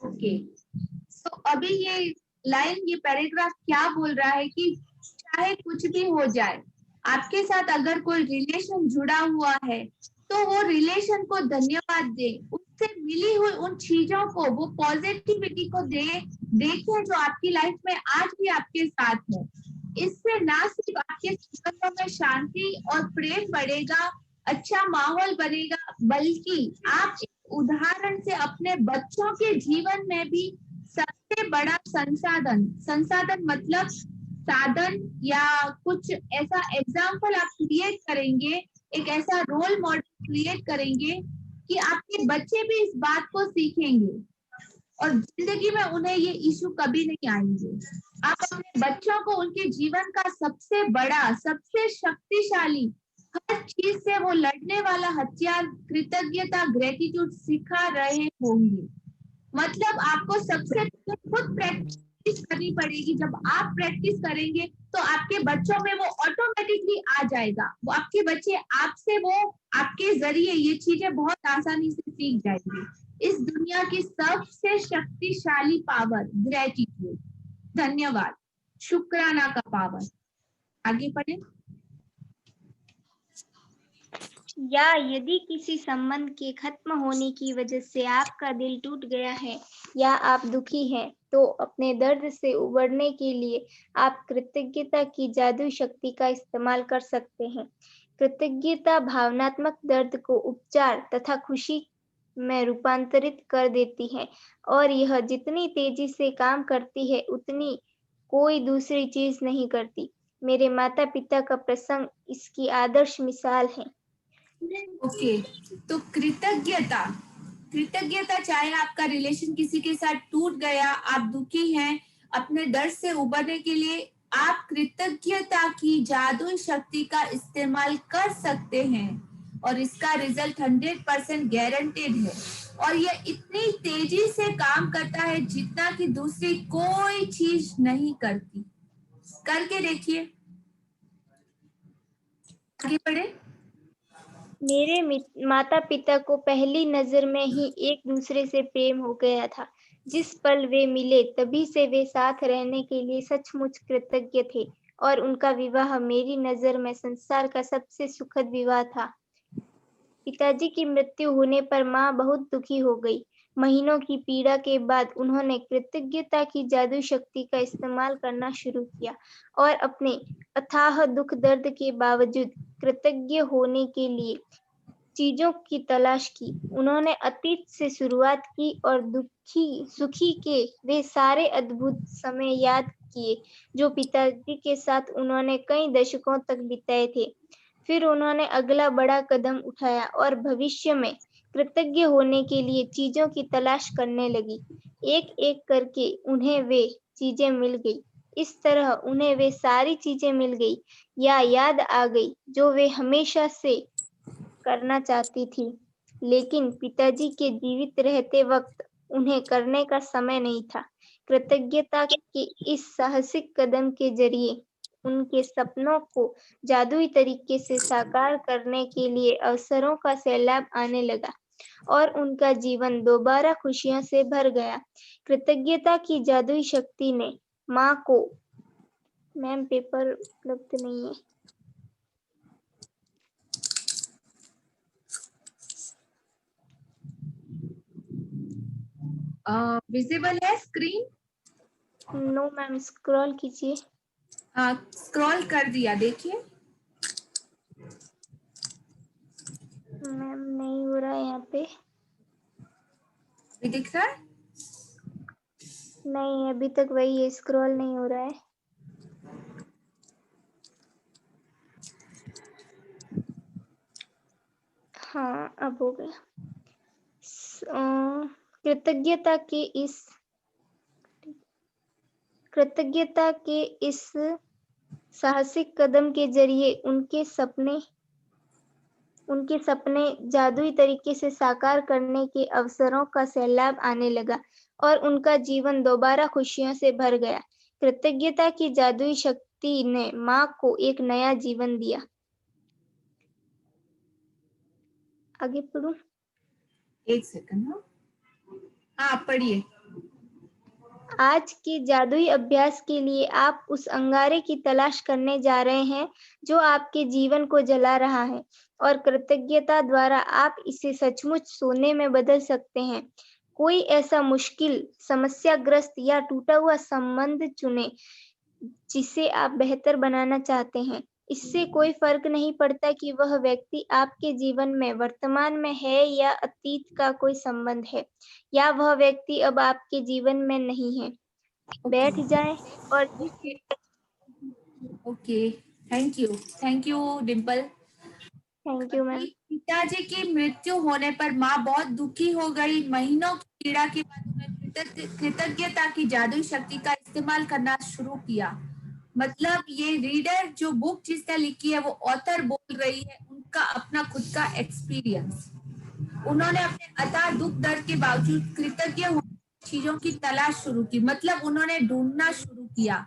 ओके, तो अभी ये लाइन, ये पैराग्राफ क्या बोल रहा है कि चाहे कुछ भी हो जाए, आपके साथ अगर कोई रिलेशन जुड़ा हुआ है तो वो रिलेशन को धन्यवाद दे, उससे मिली हुई उन चीजों को, वो पॉजिटिविटी को देखें जो आपकी लाइफ में आज भी आपके साथ है। इससे ना सिर्फ आपके जीवन में शांति और प्रेम बढ़ेगा, अच्छा माहौल बनेगा, बल्कि आप उदाहरण से अपने बच्चों के जीवन में भी सबसे बड़ा संसाधन मतलब साधन या कुछ ऐसा एग्जाम्पल आप क्रिएट करेंगे, एक ऐसा रोल मॉडल क्रिएट करेंगे कि आपके बच्चे भी इस बात को सीखेंगे और जिंदगी में उन्हें ये इशू कभी नहीं आएंगे। आप अपने बच्चों को उनके जीवन का सबसे बड़ा, सबसे शक्तिशाली, हर चीज से वो लड़ने वाला हथियार कृतज्ञता, ग्रेटिट्यूड सिखा रहे होंगे। मतलब आपको सबसे खुद प्रैक्टिस प्रैक्टिस करनी पड़ेगी। जब आप प्रैक्टिस करेंगे तो आपके बच्चों में वो ऑटोमेटिकली आ जाएगा। वो आपके बच्चे आपसे वो आपके जरिए ये चीजें बहुत आसानी से सीख जाएंगे। इस दुनिया की सबसे शक्तिशाली पावर ग्रेटिट्यूड, धन्यवाद, शुक्राना का पावर। आगे पढ़े। या यदि किसी संबंध के खत्म होने की वजह से आपका दिल टूट गया है या आप दुखी हैं, तो अपने दर्द से उबरने के लिए आप कृतज्ञता की जादुई शक्ति का इस्तेमाल कर सकते हैं। कृतज्ञता भावनात्मक दर्द को उपचार तथा खुशी में रूपांतरित कर देती है और यह जितनी तेजी से काम करती है उतनी कोई दूसरी चीज नहीं करती। मेरे माता पिता का प्रसंग इसकी आदर्श मिसाल है। ओके, तो कृतज्ञता, कृतज्ञता चाहे आपका रिलेशन किसी के साथ टूट गया, आप दुखी हैं, अपने दर्द से उबरने के लिए आप कृतज्ञता की जादुई शक्ति का इस्तेमाल कर सकते हैं और इसका रिजल्ट 100% गारंटेड है और ये इतनी तेजी से काम करता है जितना कि दूसरी कोई चीज नहीं करती। करके देखिए। आगे बढ़े। मेरे माता पिता को पहली नजर में ही एक दूसरे से प्रेम हो गया था। जिस पल वे मिले तभी से वे साथ रहने के लिए सचमुच कृतज्ञ थे और उनका विवाह मेरी नजर में संसार का सबसे सुखद विवाह था। पिताजी की मृत्यु होने पर माँ बहुत दुखी हो गई। महीनों की पीड़ा के बाद उन्होंने कृतज्ञता की जादुई शक्ति का इस्तेमाल करना शुरू किया और अपने अथाह दुख दर्द के बावजूद कृतज्ञ होने के लिए चीजों की तलाश की। उन्होंने अतीत से शुरुआत की और सुखी के वे सारे अद्भुत समय याद किए जो पिताजी के साथ उन्होंने कई दशकों तक बिताए थे। फिर उन्होंने अगला बड़ा कदम उठाया और भविष्य में कृतज्ञ होने के लिए चीजों की तलाश करने लगी। एक एक करके उन्हें वे चीजें मिल गई। इस तरह उन्हें वे सारी चीजें मिल गई या याद आ गई जो वे हमेशा से करना चाहती थी, लेकिन पिताजी के जीवित रहते वक्त उन्हें करने का समय नहीं था। कृतज्ञता के इस साहसिक कदम के जरिए उनके सपनों को जादुई तरीके से साकार करने के लिए अवसरों का सैलाब आने लगा और उनका जीवन दोबारा खुशियों से भर गया। कृतज्ञता की जादुई शक्ति ने माँ को, मैम पेपर उपलब्ध नहीं है। विजिबल है स्क्रीन? नो मैम, स्क्रॉल कीजिए। स्क्रॉल कर दिया, देखिए। मैम नहीं हो रहा है यहाँ पे। भी दिख रहा है? नहीं, अभी तक वही है, स्क्रॉल नहीं हो रहा है। हाँ, अब हो गया। कृतज्ञता के इस साहसिक कदम के जरिए उनके सपने जादुई तरीके से साकार करने के अवसरों का सैलाब आने लगा और उनका जीवन दोबारा खुशियों से भर गया। कृतज्ञता की जादुई शक्ति ने माँ को एक नया जीवन दिया। आगे पढ़ूं? एक सेकंड। हाँ, पढ़िए। आज के जादुई अभ्यास के लिए आप उस अंगारे की तलाश करने जा रहे हैं जो आपके जीवन को जला रहा है और कृतज्ञता द्वारा आप इसे सचमुच सोने में बदल सकते हैं। कोई ऐसा मुश्किल, समस्याग्रस्त या टूटा हुआ संबंध चुनें जिसे आप बेहतर बनाना चाहते हैं। इससे कोई फर्क नहीं पड़ता कि वह व्यक्ति आपके जीवन में वर्तमान में है या अतीत का कोई संबंध है, या वह व्यक्ति अब आपके जीवन में नहीं है। बैठ जाएं और okay, thank you Dimple. Thank you ma'am. पिताजी की मृत्यु होने पर माँ बहुत दुखी हो गई। महीनों की पीड़ा के बाद उन्होंने कृतज्ञता की जादुई शक्ति का इस्तेमाल करना शुरू किया। मतलब ये रीडर जो बुक जिसने लिखी है वो ऑथर बोल रही है उनका अपना खुद का एक्सपीरियंस। उन्होंने अपने अथाह दुख दर्द के बावजूद कृतज्ञ होने की चीजों की तलाश शुरू की, मतलब उन्होंने ढूंढना शुरू किया।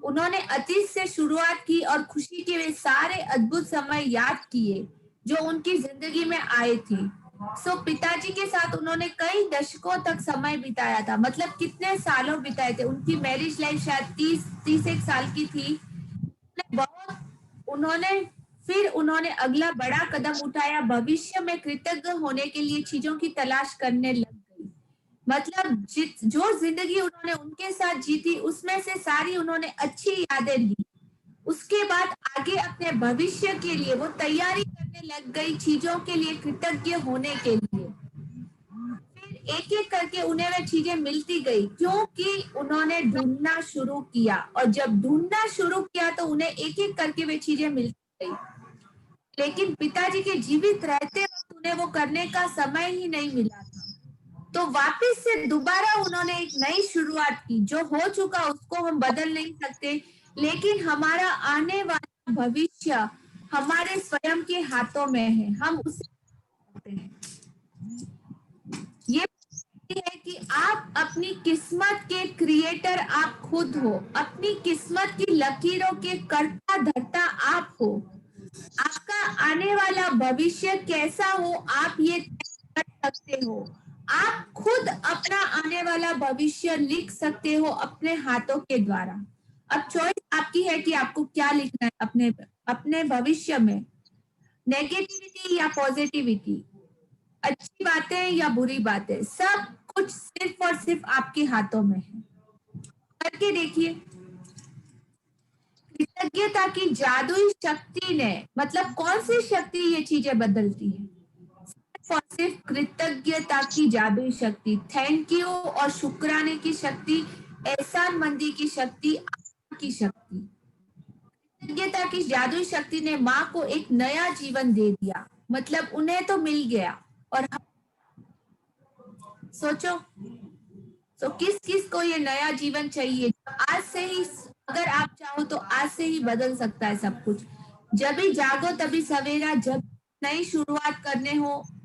उन्होंने अतीत से शुरुआत की और खुशी के वे सारे अद्भुत समय याद किए जो उनकी जिंदगी में आए थे। पिताजी के साथ उन्होंने कई दशकों तक समय बिताया था, मतलब कितने सालों बिताए थे। उनकी मैरिज लाइफ शायद 30 साल की थी। उन्होंने अगला बड़ा कदम उठाया, भविष्य में कृतज्ञ होने के लिए चीजों की तलाश करने लग गई। मतलब जो जिंदगी उन्होंने उनके साथ जीती उसमें से सारी उन्होंने अच्छी यादें ली। उसके बाद आगे अपने भविष्य के लिए वो तैयारी करने लग गई, चीजों के लिए कृतज्ञ होने के लिए। फिर एक एक करके उन्हें वे चीजें मिलती गई क्योंकि उन्होंने ढूंढना शुरू किया, और जब ढूंढना शुरू किया तो उन्हें एक एक करके वे चीजें मिलती गई। लेकिन पिताजी के जीवित रहते वक्त उन्हें वो करने का समय ही नहीं मिला था। तो वापस से दोबारा उन्होंने एक नई शुरुआत की। जो हो चुका उसको हम बदल नहीं सकते, लेकिन हमारा आने वाला भविष्य हमारे स्वयं के हाथों में है, हम उसे सकते हैं। ये है कि आप अपनी किस्मत के क्रिएटर आप खुद हो, अपनी किस्मत की लकीरों के कर्ता धर्ता आप हो। आपका आने वाला भविष्य कैसा हो आप ये तय कर सकते हो। आप खुद अपना आने वाला भविष्य लिख सकते हो अपने हाथों के द्वारा। अब चॉइस आपकी है कि आपको क्या लिखना है अपने भविष्य में, नेगेटिविटी या पॉजिटिविटी, अच्छी बातें या बुरी बातें, सब कुछ सिर्फ और सिर्फ आपके हाथों में है। करके देखिए। कृतज्ञता की जादुई शक्ति ने, मतलब कौन सी शक्ति ये चीजें बदलती है? सिर्फ और सिर्फ कृतज्ञता की जादुई शक्ति, थैंक यू और शुक्राने की शक्ति, एहसानमंदी की शक्ति, की शक्ति। कृतज्ञता की जादुई शक्ति ने माँ को एक नया जीवन दे दिया, मतलब उन्हें तो मिल गया। और सोचो तो किस किस को ये नया जीवन चाहिए? आज से ही, अगर आप चाहो तो आज से ही बदल सकता है सब कुछ। जब भी जागो तभी सवेरा, जब नई शुरुआत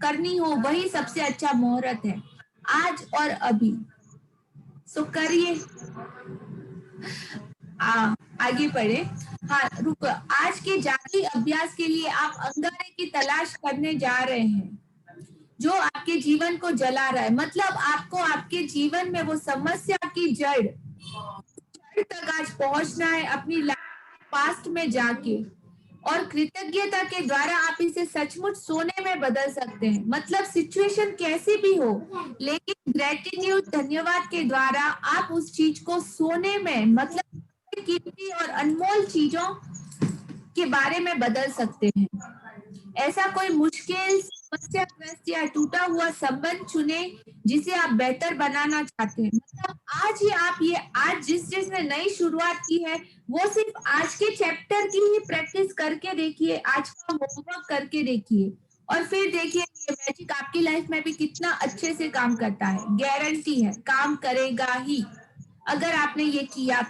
करनी हो वही सबसे अच्छा मुहूर्त है, आज और अभी। सो करिए। आगे बढ़े। हाँ रुको, आज के जादुई अभ्यास के लिए आप अंगारे की तलाश करने जा रहे हैं जो आपके जीवन को जला रहा है। मतलब आपको आपके जीवन में वो समस्या की जड़ तक आज पहुंचना है, अपनी पास्ट में जाके, और कृतज्ञता के द्वारा आप इसे सचमुच सोने में बदल सकते हैं। मतलब सिचुएशन कैसी भी हो, लेकिन ग्रेटिट्यूड, धन्यवाद के द्वारा आप उस चीज को सोने में, मतलब कीमती और अनमोल चीजों के बारे में बदल सकते हैं। ऐसा कोई मुश्किल, समस्याग्रस्त या टूटा हुआ संबंध चुने जिसे आप बेहतर बनाना चाहते हैं। मतलब आज जिसने नई शुरुआत की है वो सिर्फ आज के चैप्टर की ही प्रैक्टिस करके देखिए, आज का होमवर्क करके देखिए, और फिर देखिए ये मैजिक आपकी लाइफ में भी कितना अच्छे से काम करता है। गारंटी है काम करेगा ही अगर आपने ये किया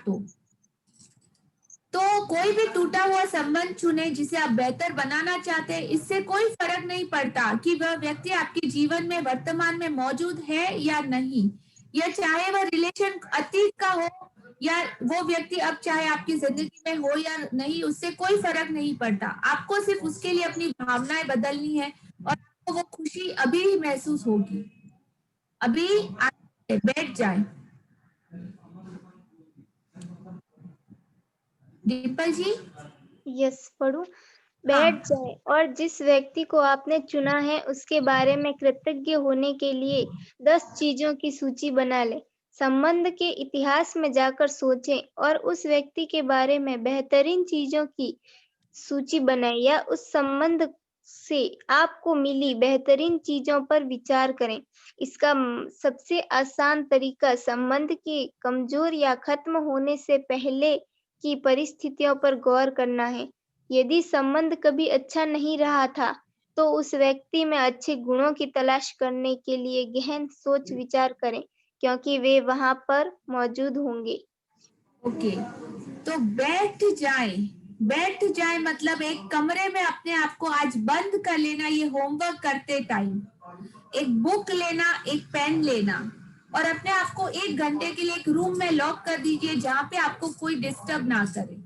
तो कोई भी टूटा हुआ संबंध चुने जिसे आप बेहतर बनाना चाहते हैं। इससे कोई फर्क नहीं पड़ता कि वह व्यक्ति आपके जीवन में वर्तमान में मौजूद है या नहीं, या चाहे वह रिलेशन अतीत का हो या वो व्यक्ति अब चाहे आपकी जिंदगी में हो या नहीं, उससे कोई फर्क नहीं पड़ता। आपको सिर्फ उसके लिए अपनी भावनाएं बदलनी है और आपको वो खुशी अभी ही महसूस होगी। अभी बैठ जाए। डिम्पल जी। यस पढ़ू। बैठ जाए और जिस व्यक्ति को आपने चुना है उसके बारे में कृतज्ञ होने के लिए 10 चीजों की सूची बना ले। संबंध के इतिहास में जाकर सोचें और उस व्यक्ति के बारे में बेहतरीन चीजों की सूची बनाएं, या उस संबंध से आपको मिली बेहतरीन चीजों पर विचार करें। इसका सबसे आसान तरीका संबंध के कमजोर या खत्म होने से पहले की परिस्थितियों पर गौर करना है। यदि संबंध कभी अच्छा नहीं रहा था तो उस व्यक्ति में अच्छे गुणों की तलाश करने के लिए गहन सोच विचार करें, क्योंकि वे वहां पर मौजूद होंगे। ओके, तो बैठ जाए मतलब एक कमरे में अपने आप को आज बंद कर लेना। ये होमवर्क करते टाइम एक बुक लेना, एक पेन लेना, और अपने आप को 1 घंटे के लिए एक रूम में लॉक कर दीजिए जहां पे आपको कोई डिस्टर्ब ना करे।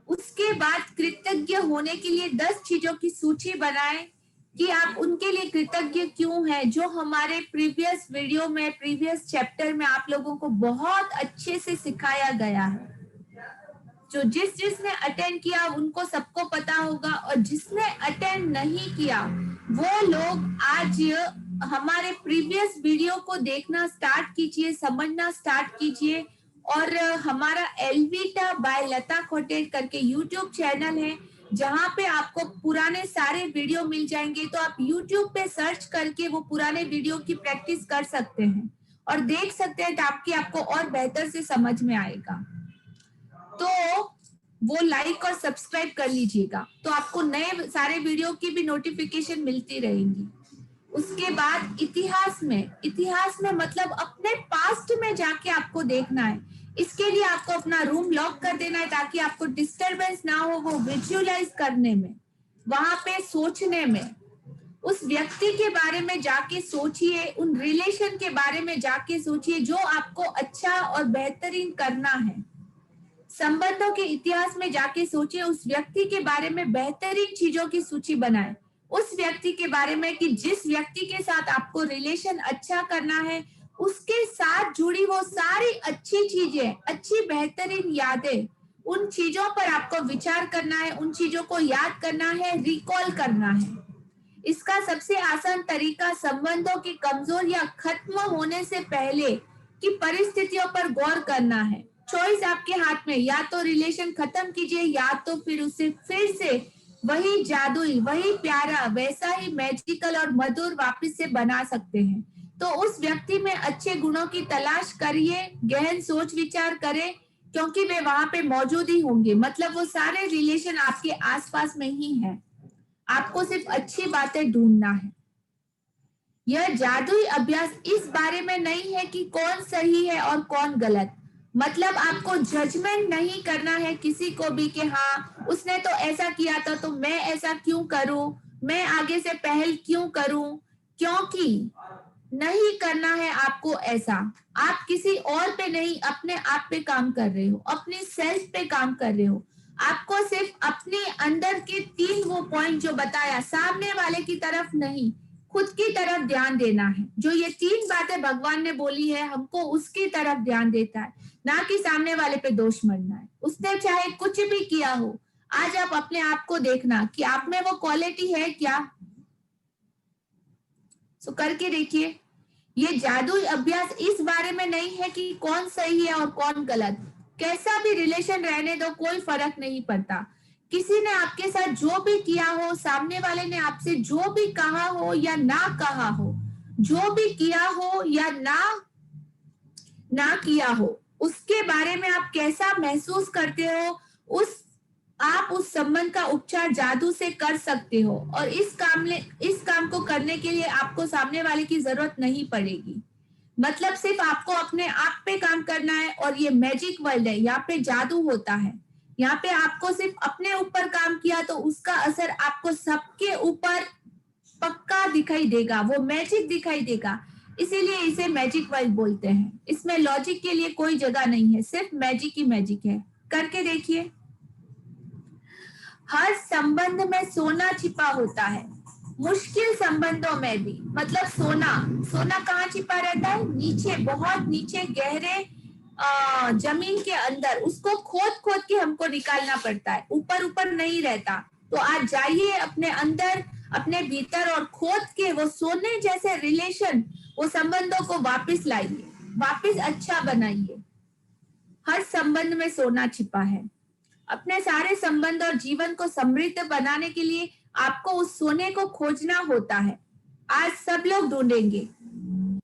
उसके बाद कृतज्ञ होने के लिए 10 चीजों की सूची बनाएं कि आप उनके लिए कृतज्ञ क्यों हैं, जो हमारे प्रीवियस वीडियो में, प्रीवियस चैप्टर में आप लोगों को बहुत अच्छे से सिखाया गया है। जो जिसने अटेंड किया उनको सबको पता होगा, और जिसने अटेंड नहीं किया वो लोग आज हमारे प्रीवियस वीडियो को देखना स्टार्ट कीजिए, समझना स्टार्ट कीजिए। और हमारा एल्विटा बाय लता कोटेड करके यूट्यूब चैनल है जहां पे आपको पुराने सारे वीडियो मिल जाएंगे। तो आप यूट्यूब पे सर्च करके वो पुराने वीडियो की प्रैक्टिस कर सकते हैं और देख सकते हैं, ताकि आपको और बेहतर से समझ में आएगा। तो वो लाइक और सब्सक्राइब कर लीजिएगा, तो आपको नए सारे वीडियो की भी नोटिफिकेशन मिलती रहेंगी। उसके बाद इतिहास में मतलब अपने पास्ट में जाके आपको देखना है। इसके लिए आपको अपना रूम लॉक कर देना है ताकि आपको डिस्टरबेंस ना हो वो विजुअलाइज करने में, वहां पे सोचने में। उस व्यक्ति के बारे में जाके सोचिए, उन रिलेशन के बारे में जाके सोचिए जो आपको अच्छा और बेहतरीन करना है। संबंधों के इतिहास में जाके सोचिए, उस व्यक्ति के बारे में बेहतरीन चीजों की सूची बनाएं। उस व्यक्ति के बारे में कि जिस व्यक्ति के साथ आपको रिलेशन अच्छा करना है, उसके साथ जुड़ी वो सारी अच्छी चीजें, अच्छी बेहतरीन यादें, उन चीजों पर आपको विचार करना है, उन चीजों को याद करना है, रिकॉल करना है। इसका सबसे आसान तरीका संबंधों की कमजोर या खत्म होने से पहले की परिस्थितियों पर गौर करना है। चॉइस आपके हाथ में, या तो रिलेशन खत्म कीजिए या तो फिर उसे फिर से वही जादुई, वही प्यारा, वैसा ही मैजिकल और मधुर वापस से बना सकते हैं। तो उस व्यक्ति में अच्छे गुणों की तलाश करिए, गहन सोच विचार करें, क्योंकि वे वहां पे मौजूद ही होंगे। मतलब वो सारे रिलेशन आपके आसपास में ही हैं, आपको सिर्फ अच्छी बातें ढूंढना है। यह जादुई अभ्यास इस बारे में नहीं है कि कौन सही है और कौन गलत। मतलब आपको जजमेंट नहीं करना है किसी को भी कि हाँ उसने तो ऐसा किया था तो मैं ऐसा क्यों करूं, मैं आगे से पहल क्यों करूं, क्योंकि नहीं करना है आपको ऐसा। आप किसी और पे नहीं, अपने आप पे काम कर रहे हो, अपनी सेल्फ पे काम कर रहे हो। आपको सिर्फ अपने अंदर के 3 वो पॉइंट जो बताया, सामने वाले की तरफ नहीं, खुद की तरफ ध्यान देना है। जो ये 3 बातें भगवान ने बोली है, हमको उसकी तरफ ध्यान देता है, ना कि सामने वाले पे दोष मरना है। उसने चाहे कुछ भी किया हो, आज आप अपने आप को देखना कि आप में वो क्वालिटी है क्या। सो करके देखिए। ये जादुई अभ्यास इस बारे में नहीं है कि कौन सही है और कौन गलत। कैसा भी रिलेशन रहने दो, कोई फर्क नहीं पड़ता। किसी ने आपके साथ जो भी किया हो, सामने वाले ने आपसे जो भी कहा हो या ना कहा हो, जो भी किया हो या ना किया हो, उसके बारे में आप कैसा महसूस करते हो, आप उस संबंध का उपचार जादू से कर सकते हो। और इस काम को करने के लिए आपको सामने वाले की जरूरत नहीं पड़ेगी। मतलब सिर्फ आपको अपने आप पे काम करना है। और ये मैजिक वर्ल्ड है, यहाँ पे जादू होता है। यहाँ पे आपको सिर्फ अपने ऊपर काम किया तो उसका असर आपको सबके ऊपर पक्का दिखाई देगा, वो मैजिक दिखाई देगा। इसीलिए इसे मैजिक वर्ल्ड बोलते हैं। इसमें लॉजिक के लिए कोई जगह नहीं है, सिर्फ मैजिक ही मैजिक है। करके देखिए। हर संबंध में सोना छिपा होता है, मुश्किल संबंधों में भी। मतलब सोना कहाँ छिपा रहता है? नीचे, बहुत नीचे, गहरे जमीन के अंदर। उसको खोद के हमको निकालना पड़ता है, ऊपर नहीं रहता। तो आज जाइए अपने अंदर, अपने भीतर, और खोद के वो सोने जैसे रिलेशन, वो संबंधों को वापस लाइए, वापस अच्छा बनाइए। हर संबंध में सोना छिपा है। अपने सारे संबंध और जीवन को समृद्ध बनाने के लिए आपको उस सोने को खोजना होता है। आज सब लोग ढूंढेंगे,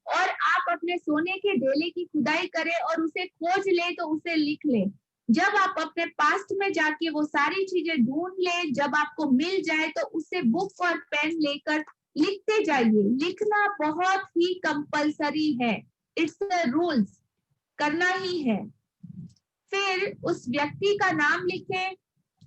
और आप अपने सोने के ढेले की खुदाई करें और उसे खोज ले, तो उसे लिख ले। जब आप अपने पास्ट में जाके वो सारी चीजें ढूंढ ले, जब आपको मिल जाए, तो उसे बुक और पेन लेकर लिखते जाइए। लिखना बहुत ही कंपलसरी है, इट्स द रूल्स, करना ही है। फिर उस व्यक्ति का नाम लिखें।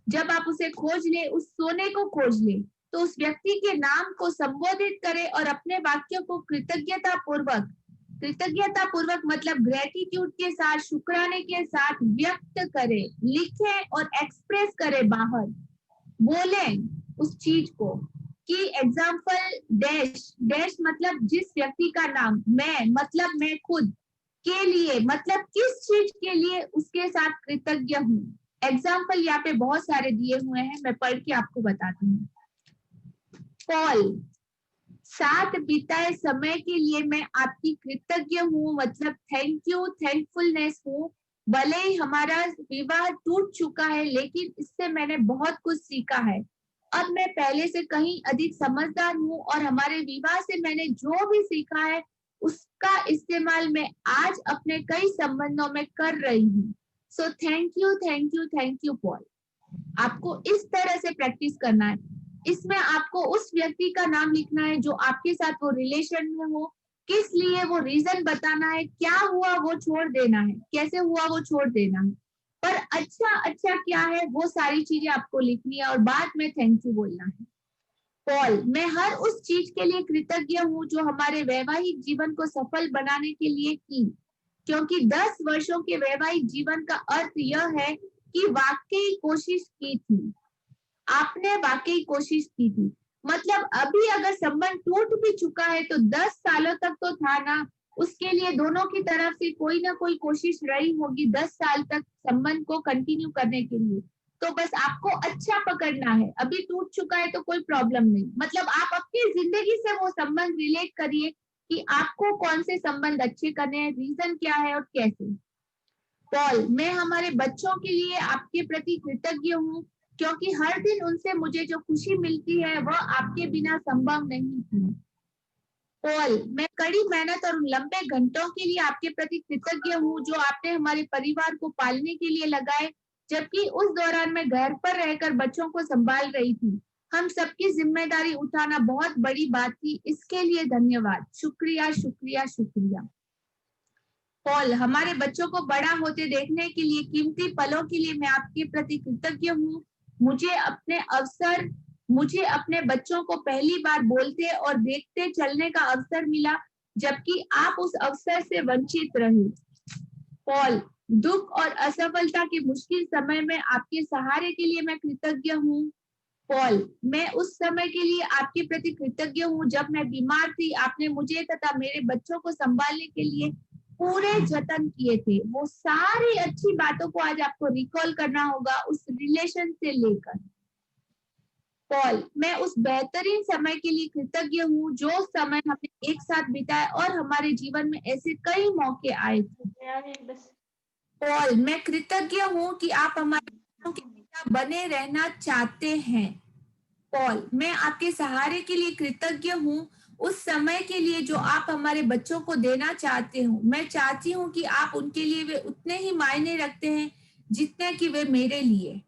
जब आप उसे खोज ले, उस सोने को खोज ले, तो उस व्यक्ति के नाम को संबोधित करें और अपने वाक्यों को कृतज्ञता पूर्वक कृतज्ञता पूर्वक मतलब ग्रेटिट्यूड के साथ, शुक्राने के साथ व्यक्त करें, लिखें और एक्सप्रेस करें, बाहर बोलें उस चीज को कि एग्जाम्पल डैश डैश मतलब जिस व्यक्ति का नाम, मैं मतलब मैं खुद के लिए मतलब किस चीज के लिए उसके साथ कृतज्ञ हूँ। एग्जाम्पल यहाँ पे बहुत सारे दिए हुए हैं, मैं पढ़ के आपको बताती हूँ। पॉल, साथ बिताए समय के लिए मैं आपकी कृतज्ञ हूँ, मतलब थैंक यू, थैंकफुलनेस हूँ। भले ही हमारा विवाह टूट चुका है, लेकिन इससे मैंने बहुत कुछ सीखा है। अब मैं पहले से कहीं अधिक समझदार हूँ और हमारे विवाह से मैंने जो भी सीखा है उसका इस्तेमाल मैं आज अपने कई संबंधों में कर रही हूँ। So thank you, thank you, thank you Paul. आपको इस तरह से प्रैक्टिस करना है। इसमें आपको उस व्यक्ति का नाम लिखना है जो आपके साथ वो रिलेशन में हो, किस लिए वो रीजन बताना है, क्या हुआ वो छोड़ देना है, कैसे हुआ वो छोड़ देना है, पर अच्छा अच्छा क्या है वो सारी चीजें आपको लिखनी है और बाद में थैंक यू बोलना है। पॉल, मैं हर उस चीज के लिए कृतज्ञ हूँ जो हमारे वैवाहिक जीवन को सफल बनाने के लिए की, क्योंकि 10 वर्षों के वैवाहिक जीवन का अर्थ यह है कि वाकई कोशिश की थी, आपने वाकई कोशिश की थी। मतलब अभी अगर संबंध टूट भी चुका है तो 10 सालों तक तो था ना, उसके लिए दोनों की तरफ से कोई ना कोई कोशिश रही होगी 10 साल तक संबंध को कंटिन्यू करने के लिए। तो बस आपको अच्छा पकड़ना है। अभी टूट चुका है तो कोई प्रॉब्लम नहीं, मतलब आप अपनी जिंदगी से वो संबंध रिलेट करिए कि आपको कौन से संबंध अच्छे करने हैं, रीजन क्या है और कैसे। पॉल, मैं हमारे बच्चों के लिए आपके प्रति कृतज्ञ हूँ, क्योंकि हर दिन उनसे मुझे जो खुशी मिलती है वह आपके बिना संभव नहीं थी। पॉल, मैं कड़ी मेहनत और लंबे घंटों के लिए आपके प्रति कृतज्ञ हूँ जो आपने हमारे परिवार को पालने के लिए लगाए, जबकि उस दौरान मैं घर पर रहकर बच्चों को संभाल रही थी। हम सबकी जिम्मेदारी उठाना बहुत बड़ी बात थी, इसके लिए धन्यवाद, शुक्रिया शुक्रिया शुक्रिया। पॉल, हमारे बच्चों को बड़ा होते देखने के लिए, कीमती पलों के लिए मैं आपके प्रति कृतज्ञ हूँ। मुझे अपने बच्चों को पहली बार बोलते और देखते चलने का अवसर मिला, जबकि आप उस अवसर से वंचित रहे। पॉल, दुख और असफलता के मुश्किल समय में आपके सहारे के लिए मैं कृतज्ञ हूँ। पॉल, मैं उस समय के लिए आपके प्रति कृतज्ञ हूँ जब मैं बीमार थी, आपने मुझे तथा मेरे बच्चों को संभालने के लिए पूरे जतन किए थे। वो सारी अच्छी बातों को आज आपको रिकॉल करना होगा उस रिलेशन से लेकर। पॉल, मैं उस बेहतरीन समय के लिए कृतज्ञ हूँ जो समय हमने एक साथ बिताया और हमारे जीवन में ऐसे कई मौके आए थे। पॉल, मैं कृतज्ञ हूँ कि आप हमारे बच्चों के पिता बने रहना चाहते हैं। पॉल, मैं आपके सहारे के लिए कृतज्ञ हूँ, उस समय के लिए जो आप हमारे बच्चों को देना चाहते हो। मैं चाहती हूँ कि आप उनके लिए वे उतने ही मायने रखते हैं जितने कि वे मेरे लिए।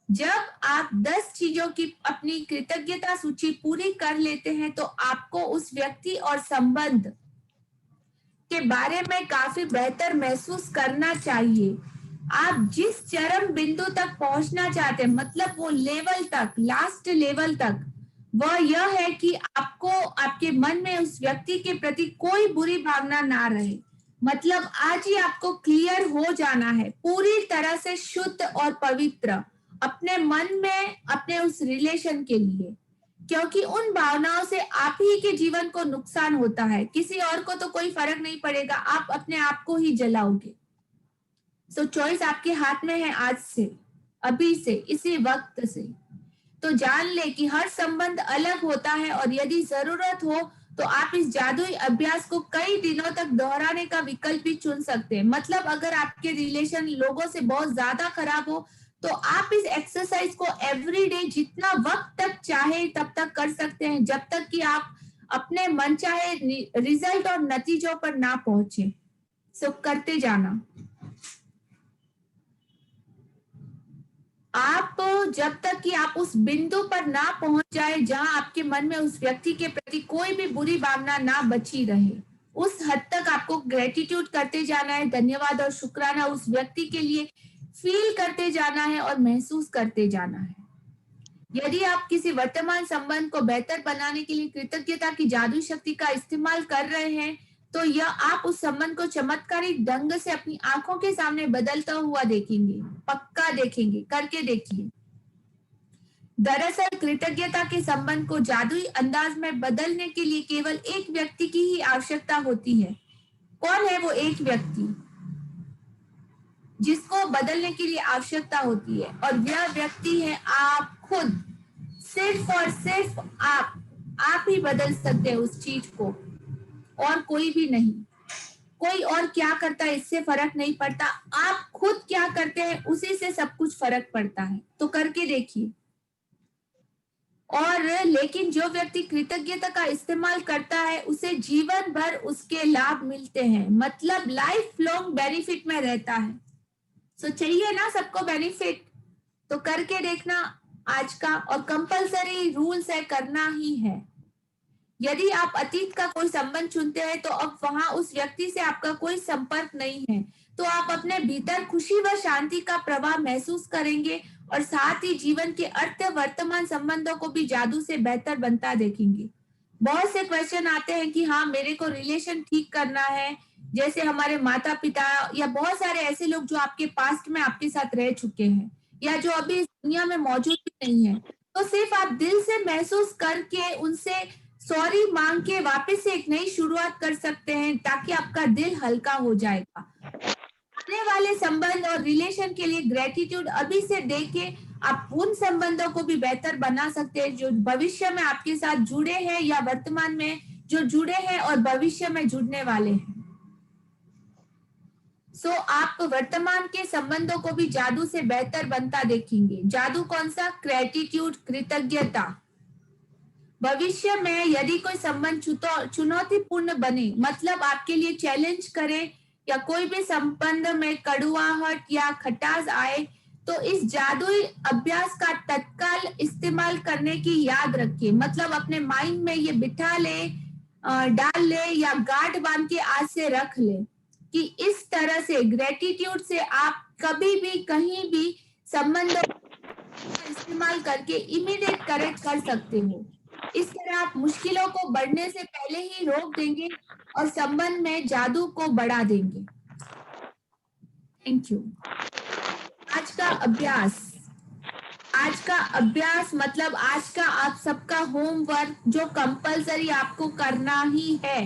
जब आप 10 चीजों की अपनी कृतज्ञता सूची पूरी कर लेते हैं तो आपको उस व्यक्ति और संबंध के बारे में काफी बेहतर महसूस करना चाहिए। आप जिस चरम बिंदु तक पहुंचना चाहते हैं, मतलब वो लेवल तक, लास्ट लेवल तक, वह यह है कि आपको आपके मन में उस व्यक्ति के प्रति कोई बुरी भावना ना रहे। मतलब आज ही आपको क्लियर हो जाना है, पूरी तरह से शुद्ध और पवित्र अपने मन में, अपने उस रिलेशन के लिए, क्योंकि उन भावनाओं से आप ही के जीवन को नुकसान होता है, किसी और को तो कोई फर्क नहीं पड़ेगा, आप अपने आप को ही जलाओगे। सो चॉइस आपके हाथ में है, आज से, अभी से, इसी वक्त से। तो जान ले कि हर संबंध अलग होता है और यदि जरूरत हो तो आप इस जादुई अभ्यास को कई दिनों तक दोहराने का विकल्प भी चुन सकते हैं। मतलब अगर आपके रिलेशन लोगों से बहुत ज्यादा खराब हो तो आप इस एक्सरसाइज को एवरीडे जितना वक्त तक चाहे तब तक कर सकते हैं, जब तक कि आप अपने मनचाहे रिजल्ट और नतीजों पर ना पहुंचे। सो करते जाना। आप जब तक कि आप उस बिंदु पर ना पहुंच जाए जहां आपके मन में उस व्यक्ति के प्रति कोई भी बुरी भावना ना बची रहे, उस हद तक आपको ग्रेटिट्यूड करते जाना है, धन्यवाद और शुक्राना उस व्यक्ति के लिए फील करते जाना है और महसूस करते जाना है। यदि आप किसी वर्तमान संबंध को बेहतर बनाने के लिए कृतज्ञता की जादुई शक्ति का इस्तेमाल कर रहे हैं तो यह आप उस संबंध को चमत्कारिक ढंग से अपनी आंखों के सामने बदलता हुआ देखेंगे, पक्का देखेंगे, करके देखिए। दरअसल कृतज्ञता के संबंध को जादुई अंदाज में बदलने के लिए केवल एक व्यक्ति की ही आवश्यकता होती है। कौन है वो एक व्यक्ति जिसको बदलने के लिए आवश्यकता होती है? और वह व्यक्ति है आप खुद। सिर्फ और सिर्फ आप ही बदल सकते हैं उस चीज को, और कोई भी नहीं। कोई और क्या करता है इससे फर्क नहीं पड़ता, आप खुद क्या करते हैं उसी से सब कुछ फर्क पड़ता है। तो करके देखिए। और लेकिन जो व्यक्ति कृतज्ञता का इस्तेमाल करता है उसे जीवन भर उसके लाभ मिलते हैं, मतलब लाइफ लॉन्ग बेनिफिट में रहता है। सो चाहिए ना सबको बेनिफिट, तो करके देखना आज का। और कंपलसरी रूल्स है, करना ही है। यदि आप अतीत का कोई संबंध चुनते हैं तो अब वहां उस व्यक्ति से आपका कोई संपर्क नहीं है, तो आप अपने भीतर खुशी व शांति का प्रवाह महसूस करेंगे और साथ ही जीवन के अर्थ वर्तमान संबंधों को भी जादू से बेहतर बनता देखेंगे। बहुत से क्वेश्चन आते हैं कि हाँ मेरे को रिलेशन ठीक करना है, जैसे हमारे माता पिता या बहुत सारे ऐसे लोग जो आपके पास्ट में आपके साथ रह चुके हैं या जो अभी इस दुनिया में मौजूद भी नहीं है, तो सिर्फ आप दिल से महसूस करके उनसे सॉरी मांग के वापस से एक नई शुरुआत कर सकते हैं, ताकि आपका दिल हल्का हो जाएगा। आने वाले संबंध और रिलेशन के लिए ग्रेटिट्यूड अभी से देके आप उन संबंधों को भी बेहतर बना सकते हैं जो भविष्य में आपके साथ जुड़े हैं या वर्तमान में जो जुड़े हैं और भविष्य में जुड़ने वाले हैं। सो आप वर्तमान के संबंधों को भी जादू से बेहतर बनता देखेंगे। जादू कौन सा? ग्रेटिट्यूड, कृतज्ञता। भविष्य में यदि कोई संबंध चुनौतीपूर्ण बने, मतलब आपके लिए चैलेंज करे या कोई भी संबंध में कड़वाहट या खटास आए, तो इस जादुई अभ्यास का तत्काल इस्तेमाल करने की याद रखिए। मतलब अपने माइंड में ये बिठा ले, डाल ले या गांठ बांध के आज से रख ले कि इस तरह से ग्रेटिट्यूड से आप कभी भी कहीं भी संबंधों का इस्तेमाल करके इमीडिएट करेक्ट कर सकते हो। इस तरह आप मुश्किलों को बढ़ने से पहले ही रोक देंगे और संबंध में जादू को बढ़ा देंगे। Thank you. आज का अभ्यास मतलब आज का आप सबका होमवर्क जो कंपलसरी आपको करना ही है,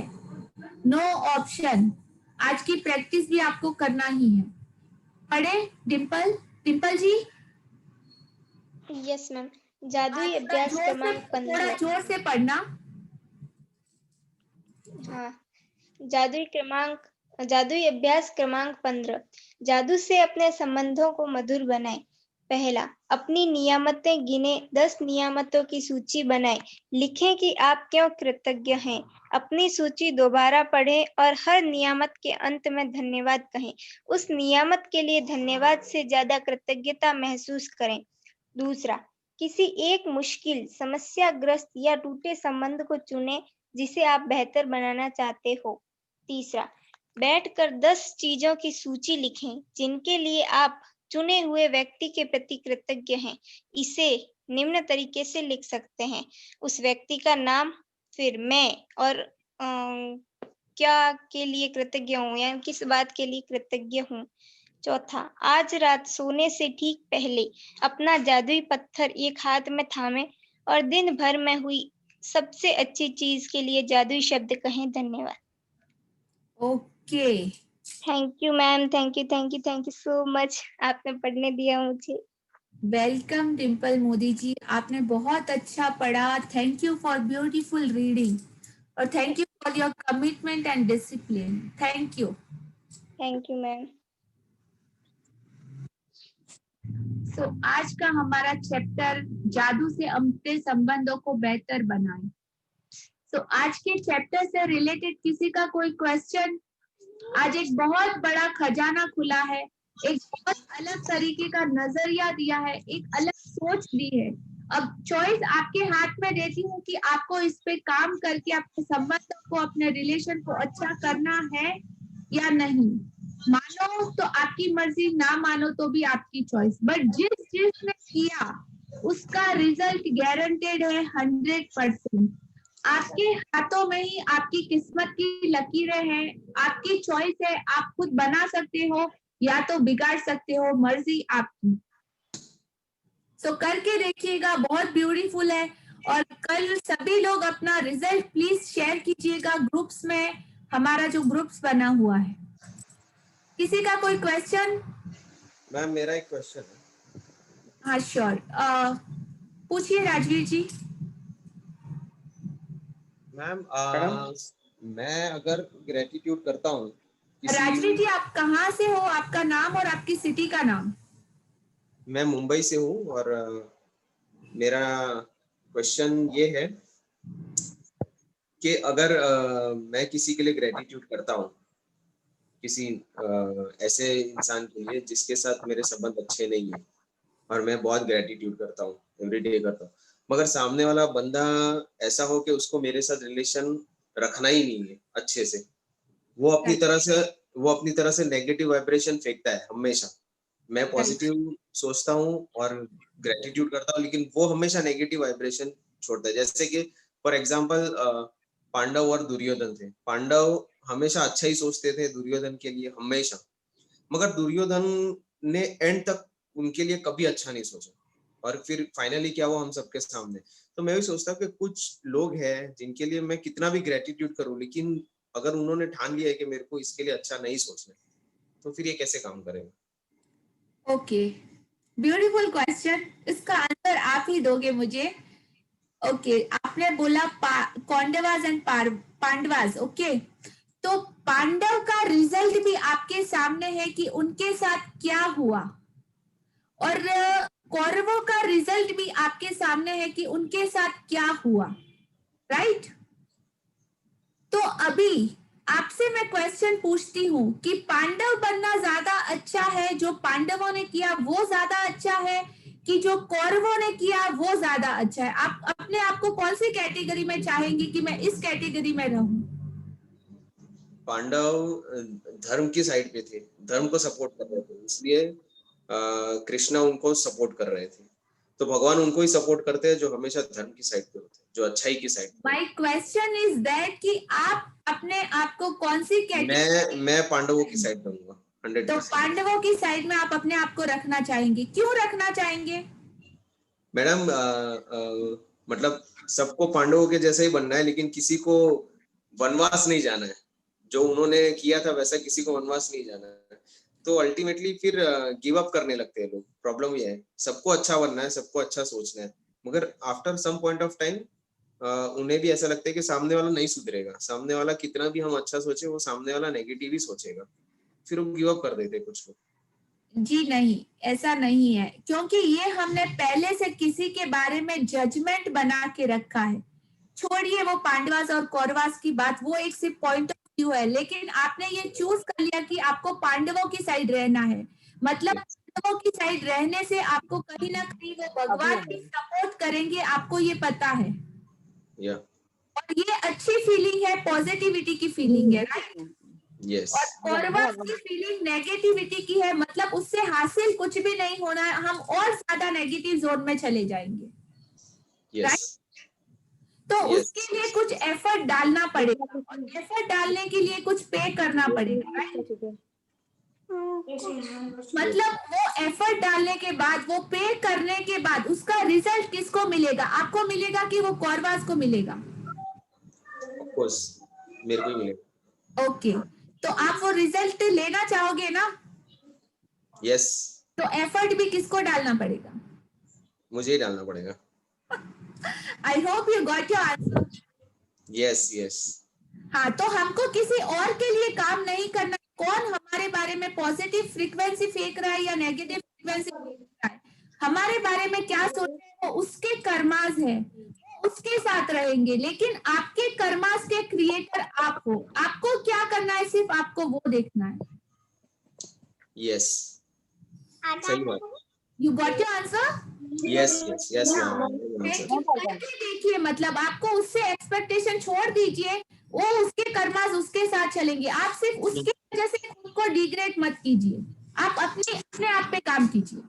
नो ऑप्शन। आज की प्रैक्टिस भी आपको करना ही है। पढ़े डिम्पल जी? Yes ma'am. जादुई अभ्यास क्रमांक 15। जोर से पढ़ना। हाँ। जादुई अभ्यास क्रमांक 15। जादू से अपने संबंधों को मधुर बनाएं। पहला, अपनी नियामतें गिने 10 नियामतों की सूची बनाएं। लिखें कि आप क्यों कृतज्ञ हैं। अपनी सूची दोबारा पढ़ें और हर नियामत के अंत में धन्यवाद कहें। उस नियामत के लिए धन्यवाद से ज्यादा कृतज्ञता महसूस करें। दूसरा, किसी एक मुश्किल, समस्याग्रस्त या टूटे संबंध को चुनें जिसे आप बेहतर बनाना चाहते हो। तीसरा, बैठकर 10 चीजों की सूची लिखें जिनके लिए आप चुने हुए व्यक्ति के प्रति कृतज्ञ हैं। इसे निम्न तरीके से लिख सकते हैं: उस व्यक्ति का नाम, फिर मैं और क्या के लिए कृतज्ञ हूँ या किस बात के लिए कृतज्ञ हूँ। चौथा, आज रात सोने से ठीक पहले अपना जादुई पत्थर एक हाथ में थामे और दिन भर में हुई सबसे अच्छी चीज के लिए जादुई शब्द कहें। धन्यवाद। Okay, thank you ma'am. Thank you so much. आपने पढ़ने दिया मुझे। वेलकम डिम्पल मोदी जी, आपने बहुत अच्छा पढ़ा। Thank you for beautiful reading और thank you for your commitment and discipline. Thank you ma'am. So आज का हमारा चैप्टर जादू से अपने संबंधों को बेहतर बनाएं। सो आज के चैप्टर से रिलेटेड किसी का कोई क्वेश्चन? आज एक बहुत बड़ा खजाना खुला है, एक बहुत अलग तरीके का नजरिया दिया है, एक अलग सोच दी है। अब चॉइस आपके हाथ में देती हूँ कि आपको इस पे काम करके अपने संबंधों को, अपने रिलेशन को अच्छा करना है या नहीं। मानो तो आपकी मर्जी, ना मानो तो भी आपकी चॉइस। बट जिस चीज ने किया उसका रिजल्ट गारंटेड है 100%। आपके हाथों में ही आपकी किस्मत की लकीरें हैं, आपकी चॉइस है, आप खुद बना सकते हो या तो बिगाड़ सकते हो, मर्जी आपकी। सो करके देखिएगा, बहुत ब्यूटीफुल है। और कल सभी लोग अपना रिजल्ट प्लीज शेयर कीजिएगा ग्रुप्स में, हमारा जो ग्रुप्स बना हुआ है। किसी का कोई क्वेश्चन? मैम मेरा एक क्वेश्चन है। हाँ श्योर, पूछिए राजवीर जी। मैम मैं अगर ग्रेटिट्यूड करता हूँ राजवीर जी आप कहाँ से हो, आपका नाम और आपकी सिटी का नाम? मैं मुंबई से हूँ और मेरा क्वेश्चन ये है कि अगर मैं किसी के लिए ग्रेटिट्यूड करता हूँ, किसी ऐसे इंसान के लिए जिसके साथ मेरे संबंध अच्छे नहीं है और मैं बहुत ग्रेटिट्यूड करता हूँ, एवरीडे करता हूँ, मगर सामने वाला बंदा ऐसा हो कि उसको मेरे साथ रिलेशन रखना ही नहीं है अच्छे से, वो अपनी तरह से नेगेटिव वाइब्रेशन फेंकता है हमेशा। मैं पॉजिटिव सोचता हूँ और ग्रेटिट्यूड करता हूँ, लेकिन वो हमेशा नेगेटिव वाइब्रेशन छोड़ता है। जैसे कि फॉर एग्जांपल पांडव और दुर्योधन थे। पांडव हमेशा अच्छा ही सोचते थे दुर्योधन के लिए हमेशा, मगर दुर्योधन ने एंड तक उनके लिए कभी अच्छा नहीं सोचा और फिर फाइनली क्या हुआ हम सबके सामने। तो मैं भी सोचता हूँ कि कुछ लोग हैं जिनके लिए मैं कितना भी ग्रेटिट्यूड करूँ, लेकिन अगर उन्होंने ठान लिया है कि मेरे को इसके लिए अच्छा नहीं सोचना, तो फिर ये कैसे काम करेगा? ओके, ब्यूटीफुल क्वेश्चन, इसका आंसर आप ही दोगे मुझे। ओके, आपने बोला कौंडवास एंड पांडवास। ओके, तो पांडव का रिजल्ट भी आपके सामने है कि उनके साथ क्या हुआ, और कौरवों का रिजल्ट भी आपके सामने है कि उनके साथ क्या हुआ, राइट? तो अभी आपसे मैं क्वेश्चन पूछती हूँ कि पांडव बनना ज्यादा अच्छा है, जो पांडवों ने किया वो ज्यादा अच्छा है, कि जो कौरवों ने किया वो ज्यादा अच्छा है? आप अपने आप को कौन सी कैटेगरी में चाहेंगे कि मैं इस कैटेगरी में रहूं? पांडव धर्म की साइड पे थे, धर्म को सपोर्ट कर रहे थे, इसलिए कृष्णा उनको सपोर्ट कर रहे थे। तो भगवान उनको ही सपोर्ट करते हैं जो हमेशा धर्म की साइड पे होते हैं, जो अच्छाई की साइड पे। माय क्वेश्चन इज दैट कि आप अपने आप को कौन सी कैटेगरी? मैं पांडवों की साइड रहूंगा 100%। तो पांडवों की साइड में आप अपने आप को रखना चाहेंगे, क्यों रखना चाहेंगे? मैडम मतलब सबको पांडवों के जैसे ही बनना है, लेकिन किसी को वनवास नहीं जाना है। जो उन्होंने किया था वैसा किसी को वनवास नहीं जाना है, तो अल्टीमेटली फिर गिव अप करने लगते हैं लोग। प्रॉब्लम ये है, सबको अच्छा बनना है, सबको अच्छा सोचना है, मगर after some point of time उन्हें भी ऐसा लगता है कि सामने वाला नहीं सुधरेगा, सामने वाला कितना भी हम अच्छा सोचे वो सामने वाला नेगेटिव ही सोचेगा, फिर वो गिव अप कर देते कुछ लोग। जी नहीं, ऐसा नहीं है, क्योंकि ये हमने पहले से किसी के बारे में जजमेंट बना के रखा है। छोड़िए वो पांडवास और कौरवास की बात, वो एक सिर्फ पॉइंट ऑफ व्यू है, लेकिन आपने ये चूज कर लिया कि आपको पांडवों की साइड रहना है। मतलब पांडवों की साइड रहने से आपको कहीं ना कहीं वो भगवान भी सपोर्ट करेंगे, आपको ये पता है। और ये अच्छी फीलिंग है, पॉजिटिविटी की फीलिंग है, राइट? यस। और कौरवास की फीलिंग नेगेटिविटी की है, मतलब उससे हासिल कुछ भी नहीं होना है, हम और ज्यादा नेगेटिव जोन में चले जाएंगे, राइट? तो उसके लिए कुछ एफर्ट डालना पड़ेगा, और एफर्ट डालने के लिए कुछ पे करना पड़ेगा, राइट? मतलब वो एफर्ट डालने के बाद, वो पे करने के बाद उसका रिजल्ट किसको मिलेगा? आपको मिलेगा कि वो कौरवास को मिलेगा? ऑफ कोर्स मेरे को ही मिलेगा। ओके, तो आप वो रिजल्ट लेना चाहोगे ना? यस। तो एफर्ट भी किसको डालना पड़ेगा? मुझे ही डालना पड़ेगा। I hope you got your answer. Yes yes. हाँ, तो हमको किसी और के लिए काम नहीं करना। कौन हमारे बारे में पॉजिटिव फ्रीक्वेंसी फेंक रहा है या नेगेटिव फ्रीक्वेंसी फेंक रहा है, हमारे बारे में क्या सोच रहे हैं, वो उसके कर्मास है, उसके साथ रहेंगे। लेकिन आपके कर्मास के क्रिएटर आप हो, आपको क्या करना है, सिर्फ आपको वो देखना है। यस, सही बात। You got your answer? Yes yes yes ma'am. देखिए, मतलब आपको उससे एक्सपेक्टेशन छोड़ दीजिए, वो उसके कर्मास उसके साथ चलेंगे। आप सिर्फ उसके वजह से खुद को डिग्रेड मत कीजिए, आप अपने आप पे काम कीजिए।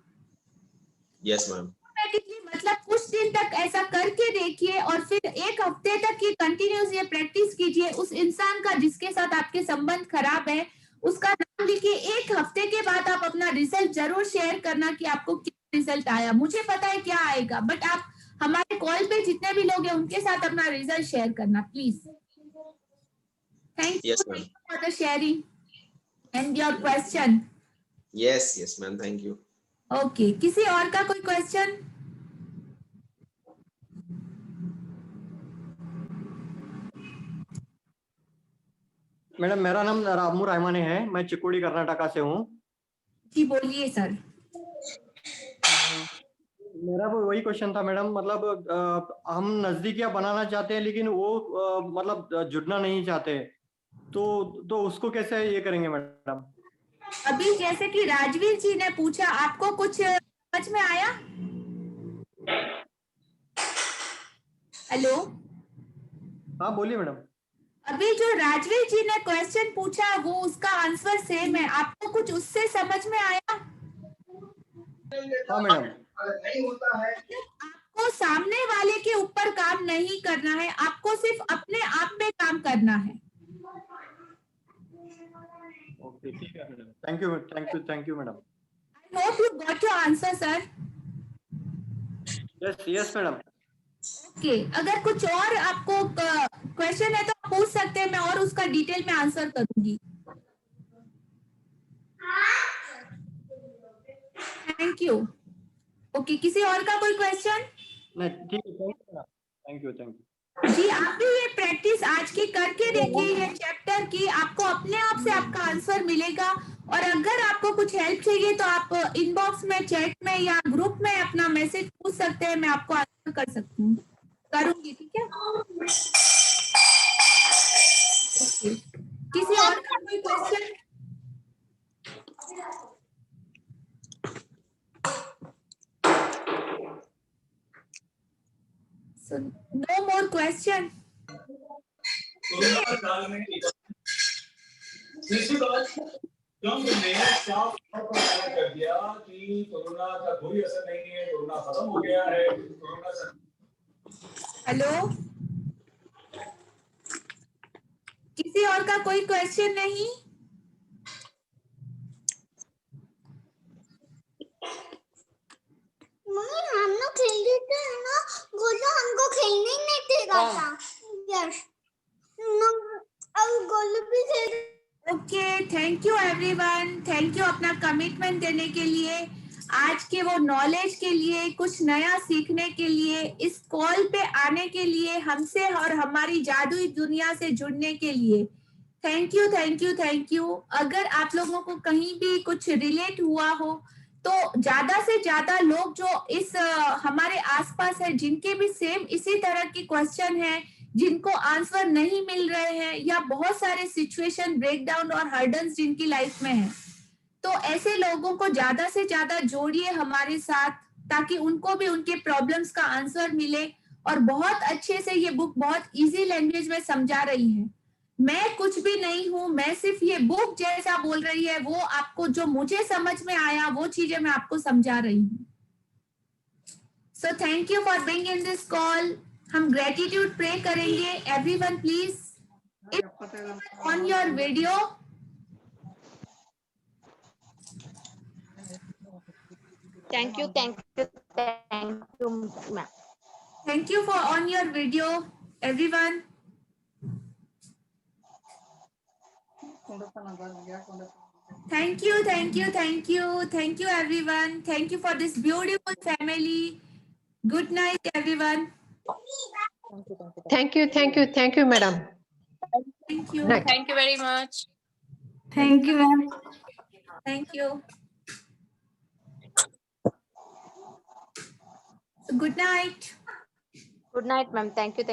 Yes ma'am. मैं सिस्टमेटिकली मतलब कुछ दिन तक ऐसा करके देखिए और फिर एक हफ्ते तक ये कंटिन्यूस ये प्रैक्टिस कीजिए। उस इंसान का जिसके साथ आपके संबंध खराब है उसका नाम लिखिए। एक हफ्ते के बाद आप अपना रिजल्ट जरूर शेयर करना कि आपको क्या रिजल्ट आया। मुझे पता है क्या आएगा, बट आप हमारे कॉल पे जितने भी लोग हैं उनके साथ अपना रिजल्ट शेयर करना please. Thank you Yes, ma'am. For the sharing and your question. Yes, ma'am. Thank you. Okay, किसी और का कोई क्वेश्चन? मैडम मेरा नाम रामू रायमाने है, मैं चिकोड़ी कर्नाटका से हूँ। जी बोलिए सर। मेरा वो वही क्वेश्चन था मैडम, मतलब हम नजदीकियां बनाना चाहते हैं लेकिन वो मतलब जुड़ना नहीं चाहते, तो उसको कैसे ये करेंगे मैडम? अभी जैसे कि राजवीर जी ने पूछा, आपको कुछ समझ में आया? हेलो, हाँ बोलिए मैडम। अभी जो राजवीर जी ने क्वेश्चन पूछा वो उसका आंसर सेम है, आपको कुछ उससे समझ में आया? हाँ मैडम। आपको सामने वाले के ऊपर काम नहीं करना है, आपको सिर्फ अपने आप पे काम करना है। ओके ठीक है madam, thank you madam. I hope you got your answer sir. Yes madam. Okay, अगर कुछ और आपको क्वेश्चन है तो आप पूछ सकते हैं, मैं और उसका डिटेल में आंसर करूंगी। Thank you. ओके, किसी और का कोई क्वेश्चन? नहीं ठीक है, थैंक यू जी, आप भी ये प्रैक्टिस आज की करके देखिए, ये चैप्टर की, आपको अपने आप से आपका आंसर मिलेगा। और अगर आपको कुछ हेल्प चाहिए तो आप इनबॉक्स में, चैट में या ग्रुप में अपना मैसेज पूछ सकते हैं, मैं आपको आंसर कर सकती हूँ, करूंगी, ठीक है? ओके, किसी और का कोई question? So, no more question. साफ कर दिया कि कोरोना का कोई असर नहीं है, कोरोना खत्म हो गया है, कोरोना से। हेलो, किसी और का कोई क्वेश्चन नहीं? मम्मी हम लोग खेल रहे थे ना, गोलू हमको खेलने ही नहीं देगा था। यस, अब गोलू भी खेल। Okay, thank you everyone, thank you अपना कमिटमेंट देने के लिए, आज के वो नॉलेज के लिए, कुछ नया सीखने के लिए, इस कॉल पे आने के लिए, हमसे और हमारी जादुई दुनिया से जुड़ने के लिए। Thank you thank you thank you. अगर आप लोगों को कहीं भी कुछ रिलेट हुआ हो तो ज्यादा से ज्यादा लोग जो इस हमारे आसपास है, जिनके भी सेम इसी तरह की क्वेश्चन है, जिनको आंसर नहीं मिल रहे हैं, या बहुत सारे सिचुएशन ब्रेकडाउन और हर्डल्स जिनकी लाइफ में है, तो ऐसे लोगों को ज्यादा से ज्यादा जोड़िए हमारे साथ, ताकि उनको भी उनके प्रॉब्लम्स का आंसर मिले। और बहुत अच्छे से ये बुक बहुत इजी लैंग्वेज में समझा रही है। मैं कुछ भी नहीं हूँ, मैं सिर्फ ये बुक जैसा बोल रही है, वो आपको जो मुझे समझ में आया वो चीजें मैं आपको समझा रही हूँ। So thank you for being in this call. हम ग्रेटिट्यूड प्रे करेंगे। Everyone please on your video. Thank you, ma'am. Thank you for on your video, everyone. Thank you, everyone. Thank you for this beautiful family. Good night, everyone. Thank you, madam. Thank you. Night. Thank you very much. Thank you, ma'am. Thank you. So, good night. Good night, ma'am. Thank you.